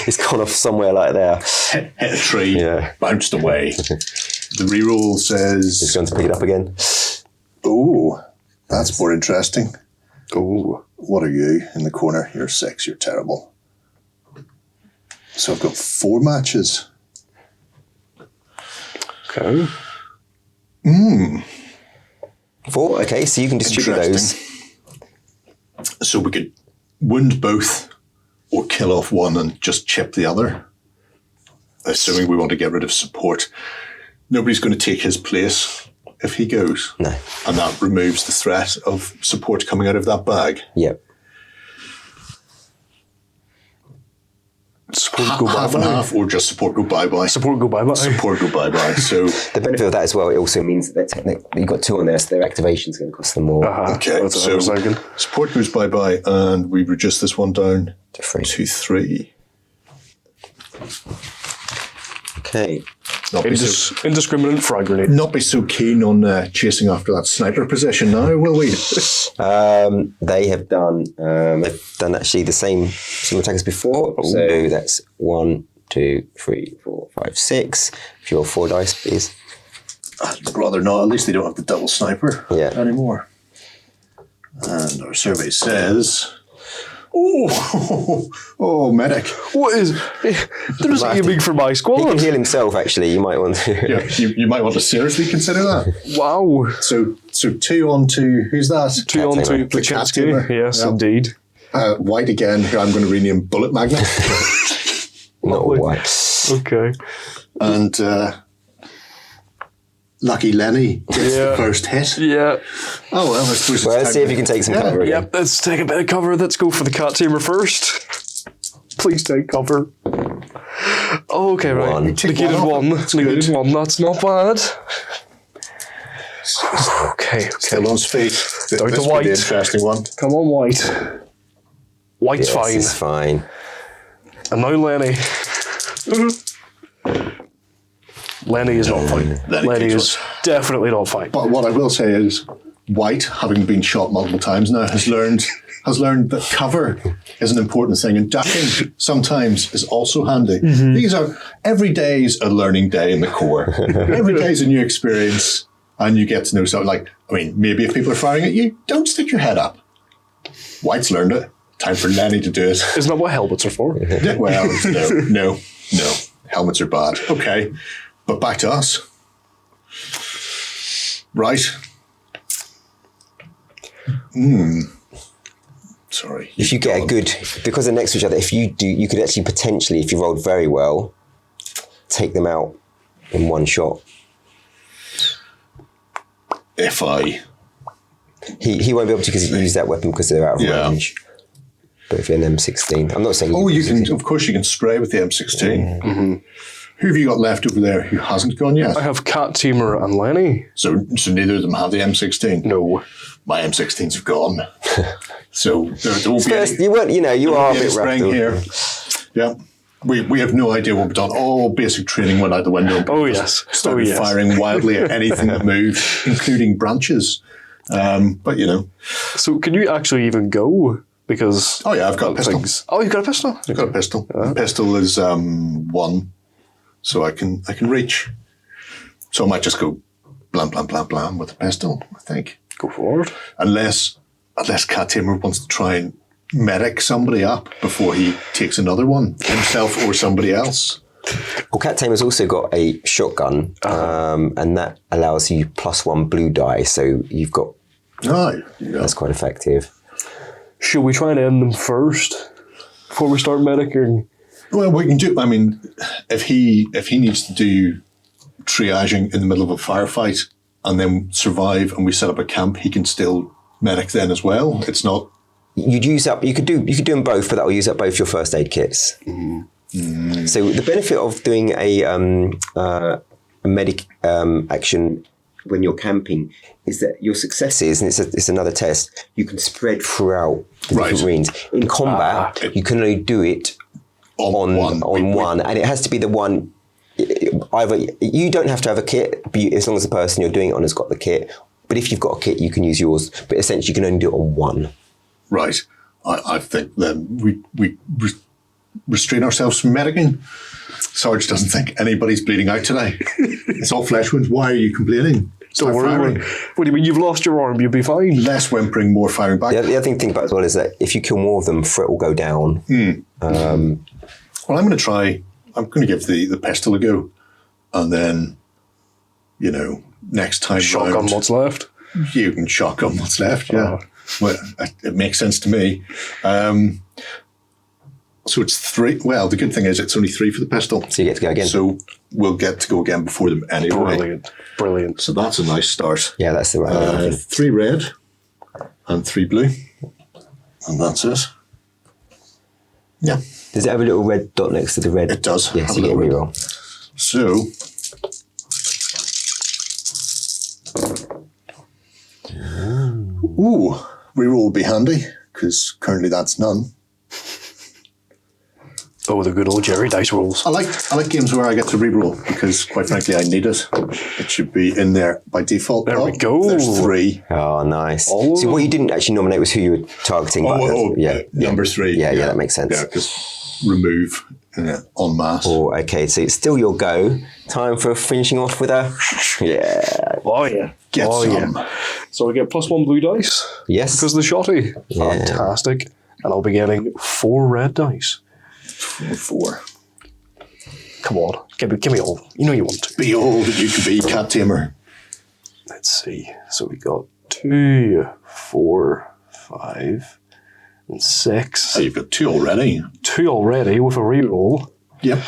he's gone off somewhere like there. Hit a tree, Yeah. bounced away. The reroll He's says, going to pick it up again. "Oh, that's more interesting. Oh. What are you in the corner? You're 6. You're terrible." So I've got 4 matches. Okay. 4. Okay, so you can distribute those. So we could wound both or kill off one and just chip the other. Assuming we want to get rid of support. Nobody's going to take his place if he goes. No. And that removes the threat of support coming out of that bag. Yep. Support go Half and bye-bye. half, or just support go bye-bye. Support go bye-bye. Support go bye-bye. So, The benefit of that as well, it also means that you've got 2 on there, so their activation is going to cost them more. okay. That's what I was So thinking. support goes bye-bye, and we reduce this one down To 3. to 3. Okay. Not be so Indiscriminate frag grenade. not be so keen on chasing after that sniper position now, will we? They have done. They've done actually the same attack as before. So that's 1, 2, 3, 4, 5, 6. If you're 4 dice, please. I'd rather not. At least they don't have the double sniper anymore. And our survey says, oh, medic. What is... There's aiming for my He squad. can heal himself. Actually, you might want to. Yeah, you might want to seriously consider that. Wow. So 2 on to, who's that? 2 on tamer. 2 The cat Plachinsky. tamer. Yes, Yeah. indeed. White again, who I'm going to rename Bullet Magnet. Not Lovely. white. Okay. And Lucky Lenny gets the Yeah. first hit. Yeah. Oh, well, I suppose Well, it's let's see if you can take some cover again. Yep, let's take a bit of cover. Let's go for the cat tamer first. Please take cover. Oh, okay, right. One. Negated One off. one. That's Negated good. 1. That's not bad. Okay. Still on speed. Down to This will be white. the interesting one. Come on, White. White's Yes, fine. it's fine. And now Lenny. Lenny is not fine. Lenny kicks is definitely not fine. But what I will say is, White, having been shot multiple times now, has learned that cover is an important thing, and ducking sometimes is also handy. These are every day is a learning day in the Corps. Every day is a new experience, and you get to know something. Like, I mean, maybe if people are firing at you, don't stick your head up. White's learned it. Time for Lenny to do it. Isn't that what helmets are for? Well, no. Helmets are bad. Okay, but back to us. Right. Sorry. If you get a good, because they're next to each other, if you do, you could actually potentially, if you rolled very well, take them out in one shot. If I... He won't be able to because he used that weapon because they're out of Yeah. range. But if you're an M16, I'm not saying. Oh, you can, of course, you can spray with the M16. Who have you got left over there who hasn't gone yet? I have Cat Tamer and Lenny. So neither of them have the M16? No. My M16s have gone. So there won't be First, any, you weren't. You know, you are a bit spraying rough. here. Yeah. We have no idea what we've done. All basic training went out the window. Oh, yes. Started firing wildly at anything that moved, including branches. But, you know. So can you actually even go? Because... Oh, yeah, I've got a pistol. Oh, you've got a pistol? I've got a pistol. The pistol is 1, so I can reach. So I might just go blam, blam, blam, blam with the pistol, I think. Go forward. Unless Cat Tamer wants to try and medic somebody up before he takes another one, himself or somebody else. Well, Cat Tamer's also got a shotgun, and that allows you +1 blue die. So you've got No, that's quite effective. Should we try and end them first before we start medicing? well, we can do. I mean, if he needs to do triaging in the middle of a firefight and then survive, and we set up a camp, he can still medic then as well. It's not. You could do them both, but that will use up both your first aid kits. So the benefit of doing a medic action when you're camping is that your successes, and it's another test, you can spread throughout the different marines. In combat, you can only do it on one, and it has to be the one. Either you don't have to have a kit, but as long as the person you're doing it on has got the kit. But if you've got a kit, you can use yours. But essentially, you can only do it on one. Right. I think then we restrain ourselves from medicing. Sarge doesn't think anybody's bleeding out today. It's all flesh wounds. Why are you complaining? Don't worry. What do you mean? You've lost your arm. You'll be fine. Less whimpering, more firing back. The other thing to think about as well is that if you kill more of them, threat will go down. Well, I'm going to try. I'm going to give the pistol a go, and then, next time Shotgun round, what's left. You can shotgun what's left. Yeah, well, it makes sense to me. So it's 3. Well, the good thing is it's only 3 for the pistol. So you get to go again. So we'll get to go again before them anyway. Brilliant. So that's a nice start. Yeah, that's the right. 3 red and 3 blue, and that's it. Yeah. Does it have a little red dot next to the red? It does. Yes, you get a reroll. So, reroll will be handy because currently that's none. Oh, the good old Jerry dice rolls. I like games where I get to reroll because, quite frankly, I need it. It should be in there by default. There we go. There's 3. Oh, nice. So what you didn't actually nominate was who you were targeting. Number 3. Yeah, that makes sense. Yeah, because remove en masse. Oh, okay. So it's still your go. Time for finishing off with a Oh yeah. Get some. Yeah. So I get +1 blue dice. Yes. Because of the shotty. Yeah. Fantastic. And I'll be getting 4 red dice. 4. Come on. Give me all. You know you want to. Be all that you can be, Cat Tamer. Let's see. So we got 2, 4, 5, and 6. Oh, you've got 2 already. 2 already with a reroll. Yep.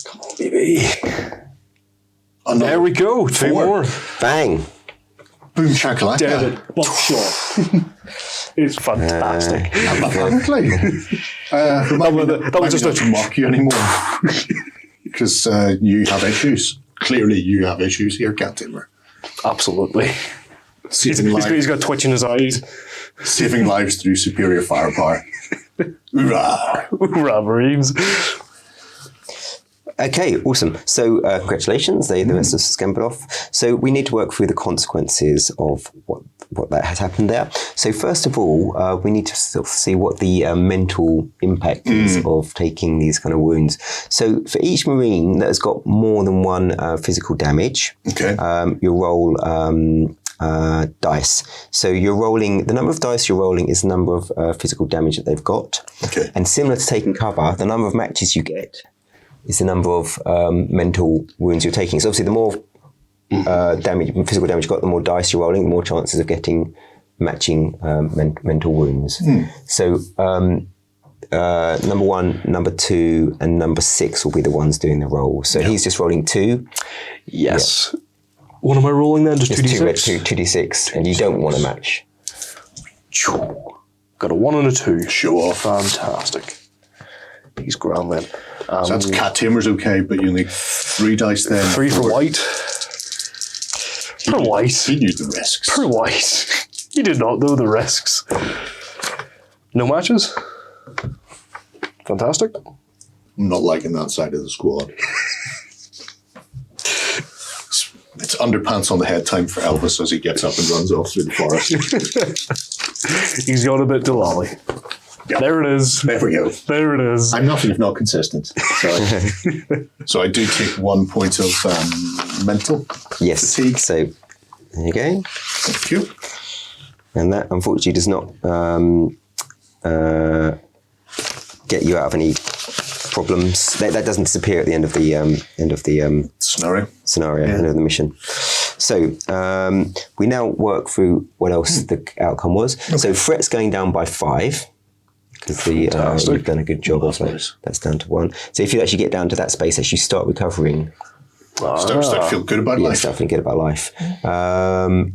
Come on, baby. Another There we go. 2 4. more. bang. Boom shakalaka. David, buckshot. It's fantastic. Apparently. That was just not to mock you anymore. Because you have issues. Clearly you have issues here, Cat Tamer. Absolutely. He's got twitch in his eyes. Saving lives through superior firepower. Hoorah! Hoorah, Marines. Okay, awesome. So congratulations, the rest of us scampered off. So we need to work through the consequences of what that has happened there. So first of all, we need to sort of see what the mental impact is of taking these kind of wounds. So for each Marine that has got more than 1 physical damage, you roll dice. So you're rolling, the number of dice you're rolling is the number of physical damage that they've got. Okay. And similar to taking cover, the number of matches you get is the number of mental wounds you're taking. So obviously the more physical damage you've got, the more dice you're rolling, the more chances of getting matching mental wounds. So number 1, number 2, and number 6 will be the ones doing the roll. So he's just rolling 2. Yes. Yeah. What am I rolling then? Just 2d6? 2d6, and you don't want to match. Got a 1 and a 2. Show off. Fantastic. He's grand then. So that's Cat Tamer's okay, but you need 3 dice then. 3 for white. Per white. He knew the risks. Per white. You did not know the risks. No matches? Fantastic. I'm not liking that side of the squad. It's underpants on the head time for Elvis as he gets up and runs off through the forest. He's got a bit to lolly. Yep. There it is. There we go. There it is. I'm nothing if not consistent. So I do take 1 point of mental fatigue. So there you go. Thank you. And that unfortunately does not get you out of any problems. That doesn't disappear at the end of the scenario. End of the mission. So we now work through what else the outcome was. Okay. So threat's going down by 5. Because you've done a good job of it. That's down to 1. So if you actually get down to that space, as you start recovering Start to feel good about Yeah, life. start feeling good about life.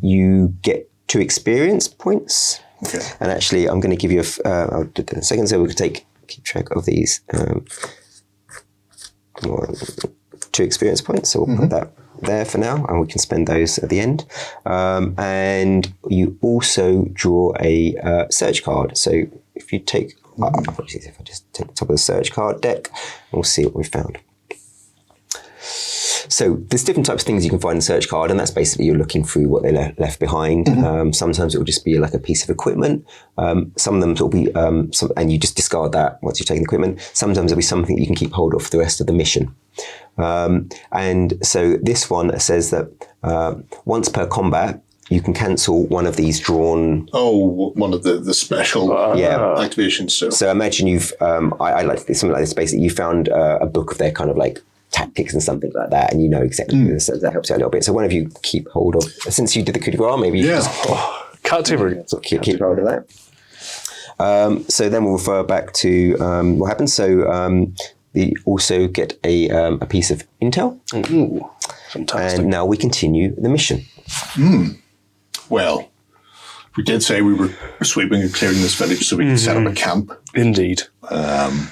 You get 2 experience points. Okay. And actually, I'm going to give you I'll do that in a second, so we can keep track of these. 2 experience points, so we'll put that there for now, and we can spend those at the end. And you also draw a search card. So if you take, if I just take the top of the search card deck, we'll see what we found. So there's different types of things you can find in the search card, and that's basically you're looking through what they left behind. Sometimes it will just be like a piece of equipment. Some of them will be, and you just discard that once you've taken the equipment. Sometimes there'll be something you can keep hold of for the rest of the mission. And so this one says that once per combat, you can cancel one of these drawn. Oh, one of the special activations. So imagine you've, I like to do something like this. Basically, you found a book of their kind of like tactics and something like that, and you know exactly this, so that helps you out a little bit. So one of you keep hold of, since you did the coup de grace, maybe you just Can't taper. keep hold of that. So then we'll refer back to what happens. So we also get a piece of intel. Ooh, fantastic. And now we continue the mission. Well, we did say we were sweeping and clearing this village so we could set up a camp. Indeed. Because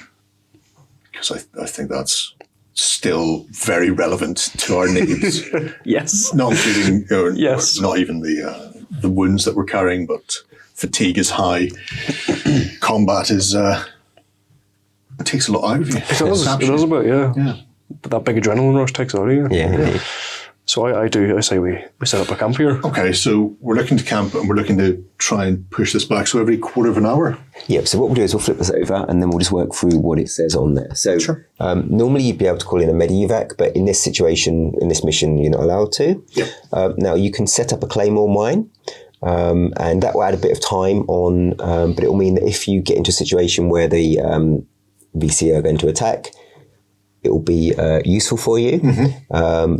I think that's still very relevant to our needs. Yes. Not including, Yes. not even the wounds that we're carrying, but fatigue is high. Combat is, it takes a lot out of you. It does a bit, yeah. But that big adrenaline rush takes it out of you. Yeah, indeed. So I say we set up a camp here. Okay, so we're looking to camp and we're looking to try and push this back. So every quarter of an hour. Yep, so what we'll do is we'll flip this over and then we'll just work through what it says on there. So normally you'd be able to call in a medevac, but in this situation, in this mission, you're not allowed to. Yep. Now you can set up a claymore mine, and that will add a bit of time on, but it will mean that if you get into a situation where the VC are going to attack, it will be useful for you.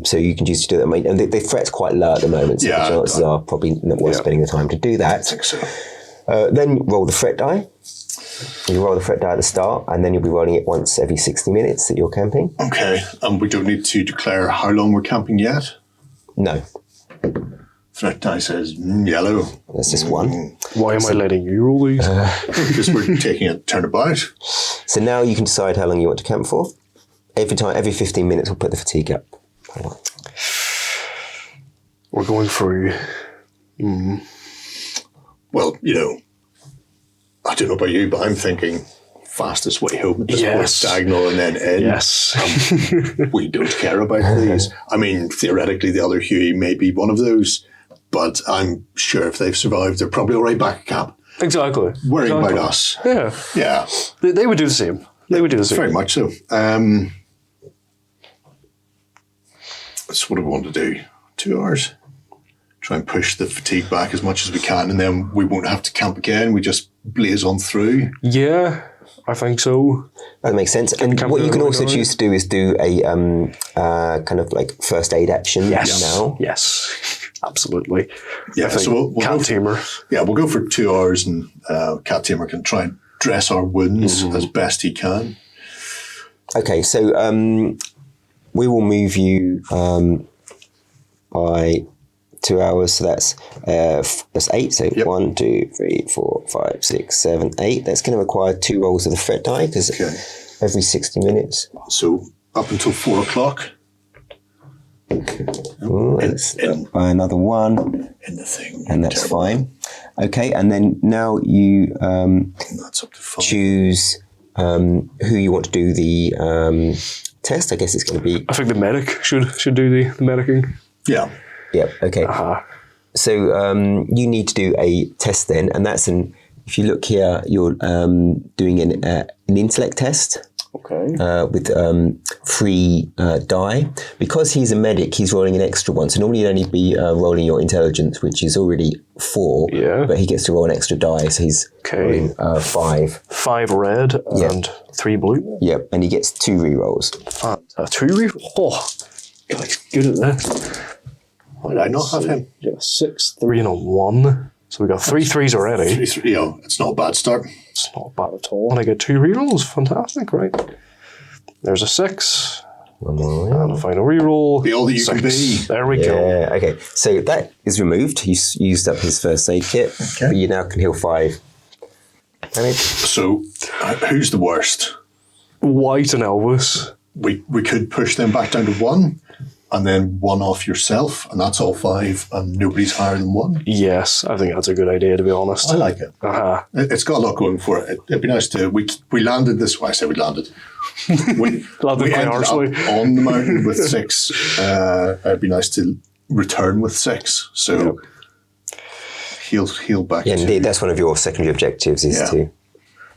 So you can choose to do that. I mean, and the threat's quite low at the moment, so the chances are probably not worth spending the time to do that. I think so. Then roll the threat die. You roll the threat die at the start, and then you'll be rolling it once every 60 minutes that you're camping. Okay, and we don't need to declare how long we're camping yet? No, Threat die says yellow. that's just one. Why am I letting you roll these? Because we're taking a turnabout. So now you can decide how long you want to camp for. Every 15 minutes, we'll put the fatigue up. We're going through. Well, I don't know about you, but I'm thinking fastest way home. Just Yes. go diagonal and then end. Yes. We don't care about these. I mean, theoretically, the other Huey may be one of those, but I'm sure if they've survived, they're probably all right back at camp. Exactly. Worrying about us. Yeah. Yeah, They would do the same. They would do the same. very much so. That's what I want to do. 2 hours. Try and push the fatigue back as much as we can, and then we won't have to camp again. We just blaze on through. Yeah, I think so. That makes sense. And what you can also choose to do is do a kind of like first aid action now. Yes. Absolutely. Yeah, so we'll Cat go tamer. we'll go for 2 hours, and Cat Tamer can try and dress our wounds as best he can. Okay, so we will move you by 2 hours, so that's 8. So 1, 2, 3, 4, 5, 6, 7, 8. That's going to require 2 rolls of the threat die because every 60 minutes. So up until 4 o'clock. Ooh, that's by another 1. In the thing. And that's fine. Okay, and then now you That's up to 5. choose who you want to do the test. I guess it's going to be... I think the medic should do the medicing. Yeah. Yep, okay. So you need to do a test then, and that's if you look here, you're doing an intellect test. Okay. With 3 die. Because he's a medic, he's rolling an extra one. So normally you'd only be rolling your intelligence, which is already 4. Yeah. But he gets to roll an extra die, so he's rolling 5. 5 red and 3 blue. Yep, and he gets 2 rerolls. 2 re-rolls? Oh, God, he's good at that. Why did I not have him? Yeah, 6, 3, and a 1. So we got 3 threes already. 3, 3, it's not a bad start. It's not bad at all. And I get 2 rerolls. Fantastic, right? There's a 6. One more. And a final reroll. Be all that you can be. There we go. Yeah, okay. So that is removed. He's used up his first aid kit. Okay. But you now can heal 5 damage. So, who's the worst? White and Elvis. We could push them back down to 1, and then 1 off yourself, and that's all 5, and nobody's higher than 1. Yes, I think that's a good idea, to be honest. I like it. Uh-huh. It's got a lot going for it. It'd be nice to. We landed this. Well, I say we landed. We Landed quite ended harshly. up on the mountain with 6. It'd be nice to return with 6. So heal back. Yeah, to, indeed. That's one of your secondary objectives is Yeah. to...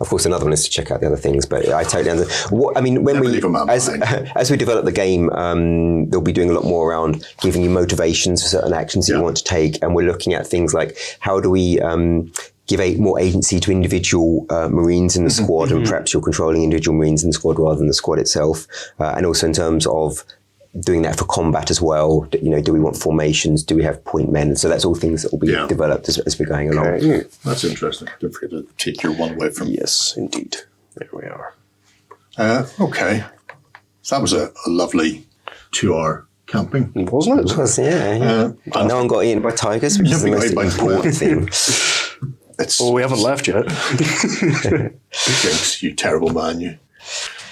Of course, another one is to check out the other things, but I totally understand. What, I mean, when Never leave a man behind. as we develop the game, they'll be doing a lot more around giving you motivations for certain actions that you want to take, and we're looking at things like how do we give more agency to individual Marines in the squad, and perhaps you're controlling individual Marines in the squad rather than the squad itself, and also in terms of doing that for combat as well. You know, do we want formations? Do we have point men? So that's all things that will be developed as we're going along. Okay. That's interesting. Don't forget to take your 1 away from. Yes, indeed. There we are. Okay. So that was a lovely 2-hour camping. Wasn't it? Because, no one got eaten by tigers, which is the most Nobody got eaten by important thing. It's Well, we haven't left yet. Jinx, you terrible man, you.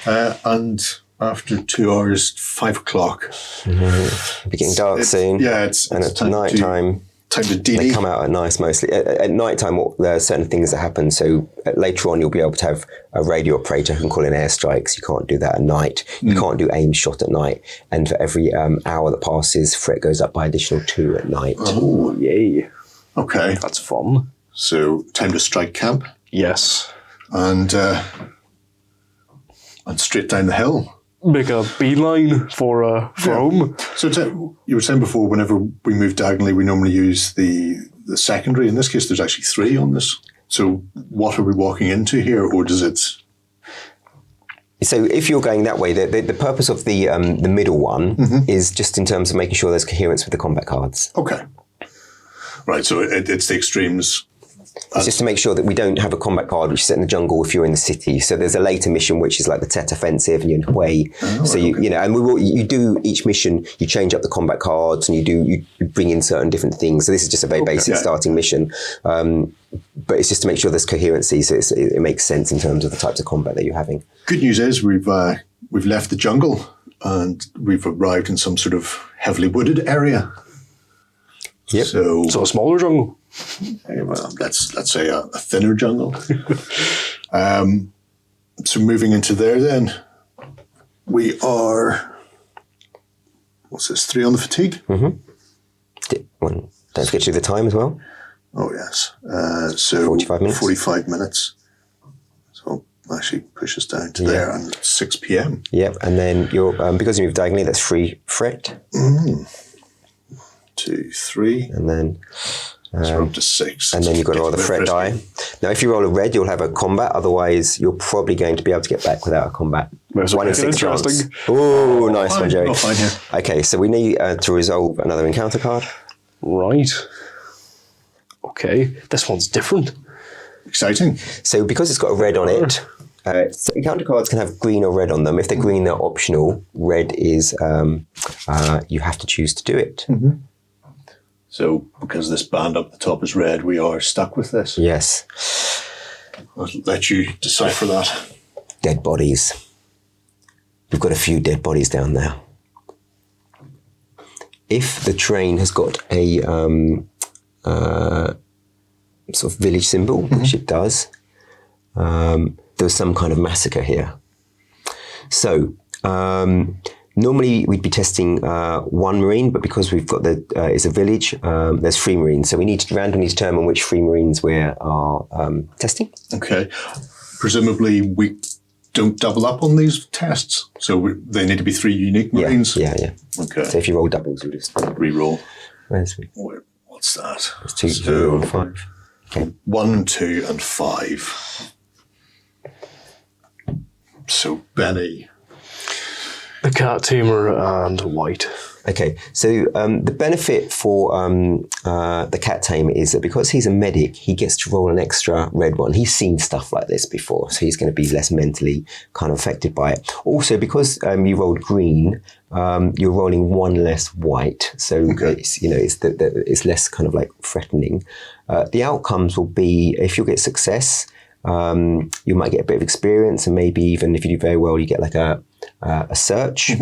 And after 2 hours, 5 o'clock. It'll be getting dark soon. Yeah, it's night time. Time to They DD. come out at night mostly. At night time, there are certain things that happen. So later on, you'll be able to have a radio operator who can call in airstrikes. You can't do that at night. You can't do aim shot at night. And for every hour that passes, threat goes up by additional 2 at night. Oh, yay. Okay, That's fun. so time to strike camp Yes. and straight down the hill. Make a beeline for home. So you were saying before, whenever we move diagonally, we normally use the secondary. In this case, there's actually 3 on this. So what are we walking into here, or does it? So if you're going that way, the purpose of the middle one is just in terms of making sure there's coherence with the combat cards. Okay, right. So it's the extremes. It's just to make sure that we don't have a combat card which is set in the jungle if you're in the city. So there's a later mission which is like the Tet Offensive and you're in Hue. So you know, and you do each mission, you change up the combat cards and you bring in certain different things. So this is just a very basic starting mission. But it's just to make sure there's coherency, so it makes sense in terms of the types of combat that you're having. Good news is we've left the jungle and we've arrived in some sort of heavily wooded area. Yep. So So a smaller jungle. well, let's say a thinner jungle. So moving into there, then we are. What's this? 3 on the fatigue. Don't forget to do the time as well. Oh yes. So 45 minutes. 45 minutes. So I'll actually push us down to there, and 6 p.m. Yep, and then you're because you move diagonally, that's 3 fret, 2, 3. and then So we're up to 6. and then you've got to roll the fret die. Now, if you roll a red, you'll have a combat. Otherwise, you're probably going to be able to get back without a combat. That's 1 in okay. 6 chance. Interesting. Oh, nice one, Jerry. Oh, fine here. Okay, so we need to resolve another encounter card. Right. Okay. This one's different. Exciting. So because it's got a red on it, so encounter cards can have green or red on them. If they're green, they're optional. Red is you have to choose to do it. So because this band up the top is red, we are stuck with this. Yes. I'll let you decipher that. Dead bodies. We've got a few dead bodies down there. If the terrain has got a sort of village symbol, which it does, there was some kind of massacre here. So normally we'd be testing 1 Marine, but because we've got it's a village, there's 3 Marines. So we need to randomly determine which 3 Marines we are testing. Okay. Presumably we don't double up on these tests. So they need to be 3 unique Marines. Yeah. Okay. So if you roll doubles, you'll just Reroll. where's What's that? it's 2, So 4, 5. Okay. 1, 2, and 5. So Benny. The cat tamer and white. Okay, so the benefit for the cat tamer is that because he's a medic, he gets to roll an extra red one. He's seen stuff like this before, so he's going to be less mentally kind of affected by it. Also, because you rolled green, you're rolling one less white, so it's less kind of like threatening. The outcomes will be, if you get success, you might get a bit of experience, and maybe even if you do very well, you get like a search.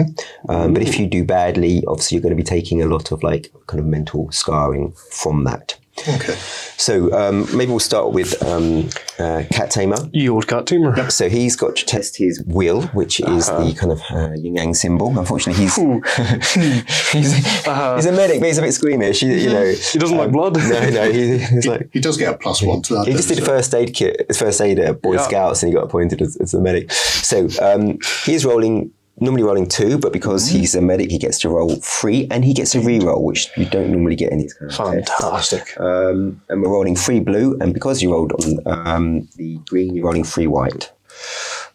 But if you do badly, obviously you're going to be taking a lot of like kind of mental scarring from that. Okay. So maybe we'll start with Cat Tamer. You old cat tamer. So he's got to test his will, which is the kind of yin yang symbol. Unfortunately, he's he's a medic, but he's a bit squeamish. He doesn't like blood. No. He's like, he does get a +1 to that. he just did a first aid kit, his first aid at Boy Scouts, and he got appointed as a medic. So he's normally rolling 2, but because he's a medic, he gets to roll 3, and he gets a re-roll, which you don't normally get in these kind of Fantastic. tests. And we're rolling 3 blue, and because you rolled on the green, you're rolling 3 white.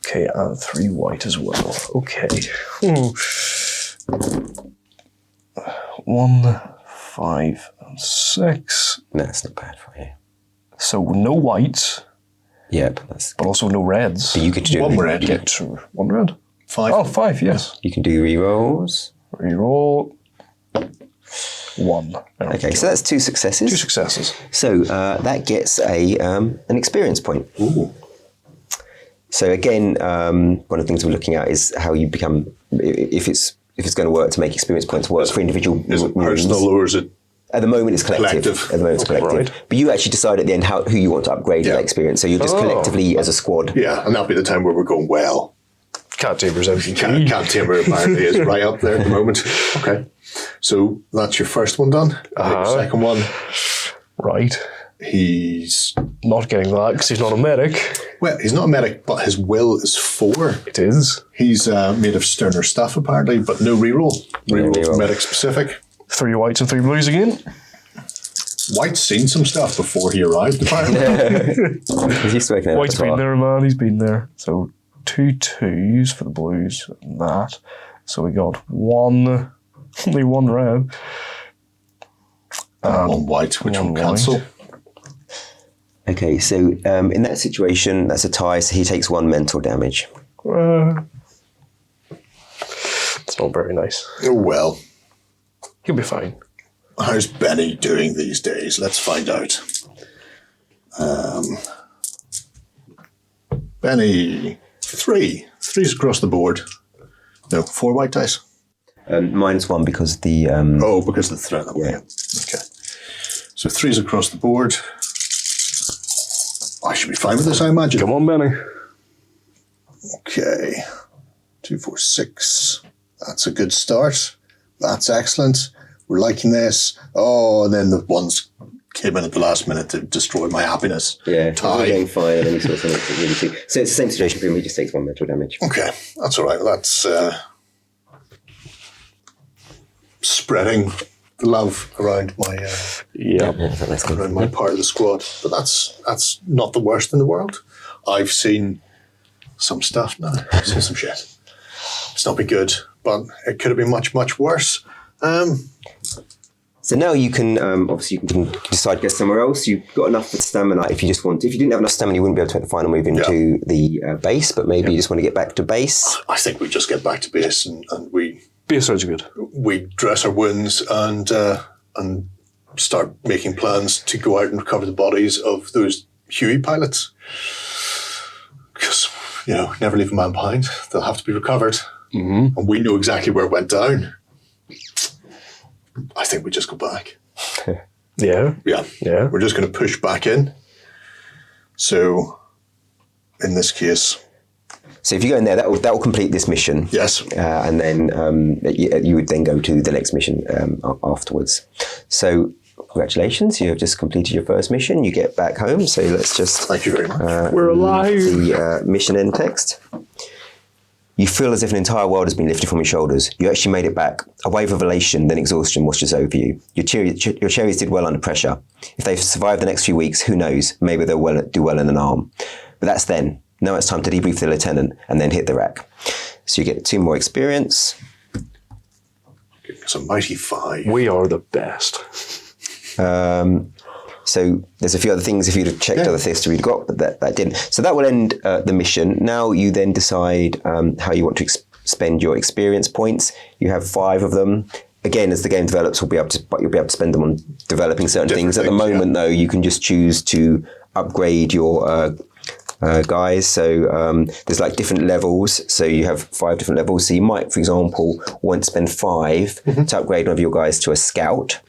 Okay, and 3 white as well. Okay. 1, 5, and 6. No, that's not bad for you. So no whites, Yep, that's. but also no reds. But you get to do One red. Get 1 red. 5. Oh, 5, yes. You can do re-rolls. Reroll. 1. Okay, so that's 2 successes. 2 successes. So that gets an experience point. Ooh. So again, one of the things we're looking at is how you become, if it's going to work to make experience points work for individual Is it rooms. personal or is it? At the moment, it's collective. At the moment, it's collective. Right. But you actually decide at the end who you want to upgrade that experience. So you're just collectively as a squad. Yeah, and that'll be the time where we're going, well, Cat tamer's MVP. Cat Tamer apparently is right up there at the moment. Okay. So that's your first one done. Your second one, Right. he's Not getting that because he's not a medic. he's not a medic, but his will is 4. It is. He's made of sterner stuff apparently, but no reroll. Reroll reroll. medic specific. 3 whites and 3 blues again. White's seen some stuff before he arrived apparently. He's working out White's been there, man. He's been there. So 2 2s for the blues and that. So we got only 1 red. One white, which one will cancel. Okay, so in that situation, that's a tie, so he takes 1 mental damage. It's not very nice. Oh well. He'll be fine. How's Benny doing these days? Let's find out. Benny, 3. 3's across the board. No, 4 white dice. -1 because the... Because of the threat. Yeah. Okay. So 3's across the board. I should be fine with this, I imagine. Come on, Benny. Okay. 2, 4, 6. That's a good start. That's excellent. We're liking this. Oh, and then the ones came in at the last minute to destroy my happiness. Yeah, Tie. going fine, and then he saw something really too. So it's the same situation for him, he just takes 1 mental damage. Okay, that's all right. That's spreading the love around my around my part of the squad. But that's not the worst in the world. I've seen some stuff now. I've seen some shit. It's not been good, but it could have been much, much worse. So now you can, obviously you can decide to go somewhere else. You've got enough stamina if you just want to. If you didn't have enough stamina, you wouldn't be able to take the final move into the base, but maybe you just want to get back to base. I think we just get back to base and we Base sounds good. dress our wounds and start making plans to go out and recover the bodies of those Huey pilots. Because, never leave a man behind. They'll have to be recovered. Mm-hmm. And we know exactly where it went down. I think we just go back. Yeah. Yeah. We're just going to push back in. So, in this case... So if you go in there, that will complete this mission. Yes. And then you would then go to the next mission afterwards. So congratulations, you have just completed your first mission. You get back home. So let's just... Thank you very much. We're alive. The mission end text. You feel as if an entire world has been lifted from your shoulders. You actually made it back. A wave of elation, then exhaustion washes over you. Your cherries did well under pressure. If they've survived the next few weeks, who knows? Maybe they'll do well in an arm. But that's then. Now it's time to debrief the lieutenant and then hit the rack. So you get 2 more experience. Give me It's a mighty 5. We are the best. So there's a few other things if you'd have checked other history you'd got, but that didn't. So that will end the mission. Now you then decide how you want to spend your experience points. You have 5 of them. Again, as the game develops, you'll be able to spend them on developing certain things. At the moment, though, you can just choose to upgrade your guys. So there's like different levels. So you have 5 different levels. So you might, for example, want to spend 5 to upgrade one of your guys to a scout.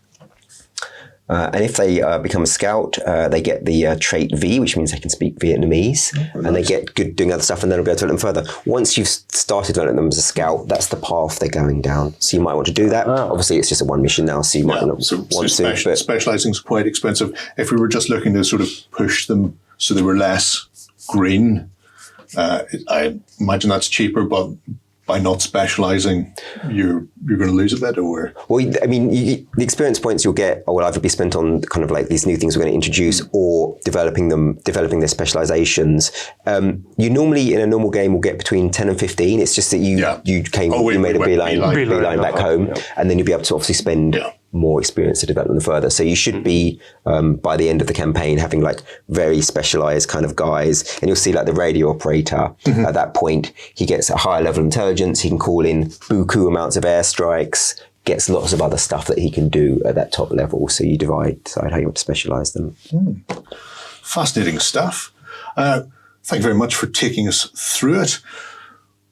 And if they become a scout, they get the trait V, which means they can speak Vietnamese, and they get good doing other stuff, and then they'll be able to develop them further. Once you've started developing them as a scout, that's the path they're going down. So you might want to do that. Obviously, it's just a 1 mission now, so you might not want to. Specialising is quite expensive. If we were just looking to sort of push them so they were less green, I imagine that's cheaper, but by not specialising, you're going to lose a bit, or? Well, I mean, the experience points you'll get will either be spent on kind of like these new things we're going to introduce, or developing their specialisations. You normally in a normal game will get between 10 and 15. It's just that you made a beeline back home, and then you'll be able to obviously spend more experience to develop them further. So you should be by the end of the campaign having like very specialized kind of guys, and you'll see like the radio operator at that point, he gets a higher level of intelligence, he can call in buku amounts of airstrikes, gets lots of other stuff that he can do at that top level. So you decide how you want to specialize them. Fascinating stuff. Thank you very much for taking us through it.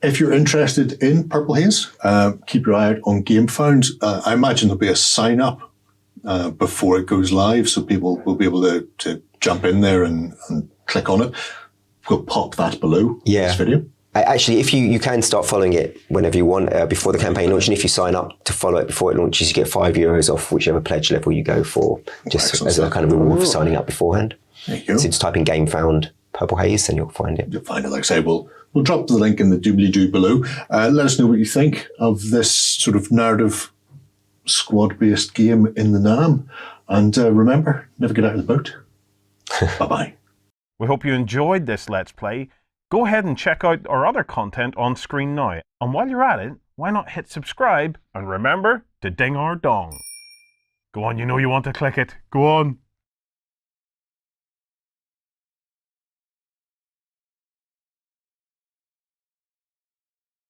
If you're interested in Purple Haze, keep your eye out on Gamefound. I imagine there'll be a sign up before it goes live, so people will be able to jump in there and click on it. We'll pop that below this video. Actually, if you can start following it whenever you want before the campaign launch, and if you sign up to follow it before it launches, you get €5 off whichever pledge level you go for, just as a kind of reward for signing up beforehand. There you go. So just type in Gamefound Purple Haze and you'll find it. You'll find it, like I say, we'll drop the link in the doobly-doo below. Let us know what you think of this sort of narrative squad-based game in the NAM. And remember, never get out of the boat. Bye-bye. We hope you enjoyed this Let's Play. Go ahead and check out our other content on screen now. And while you're at it, why not hit subscribe and remember to ding our dong. Go on, you know you want to click it. Go on.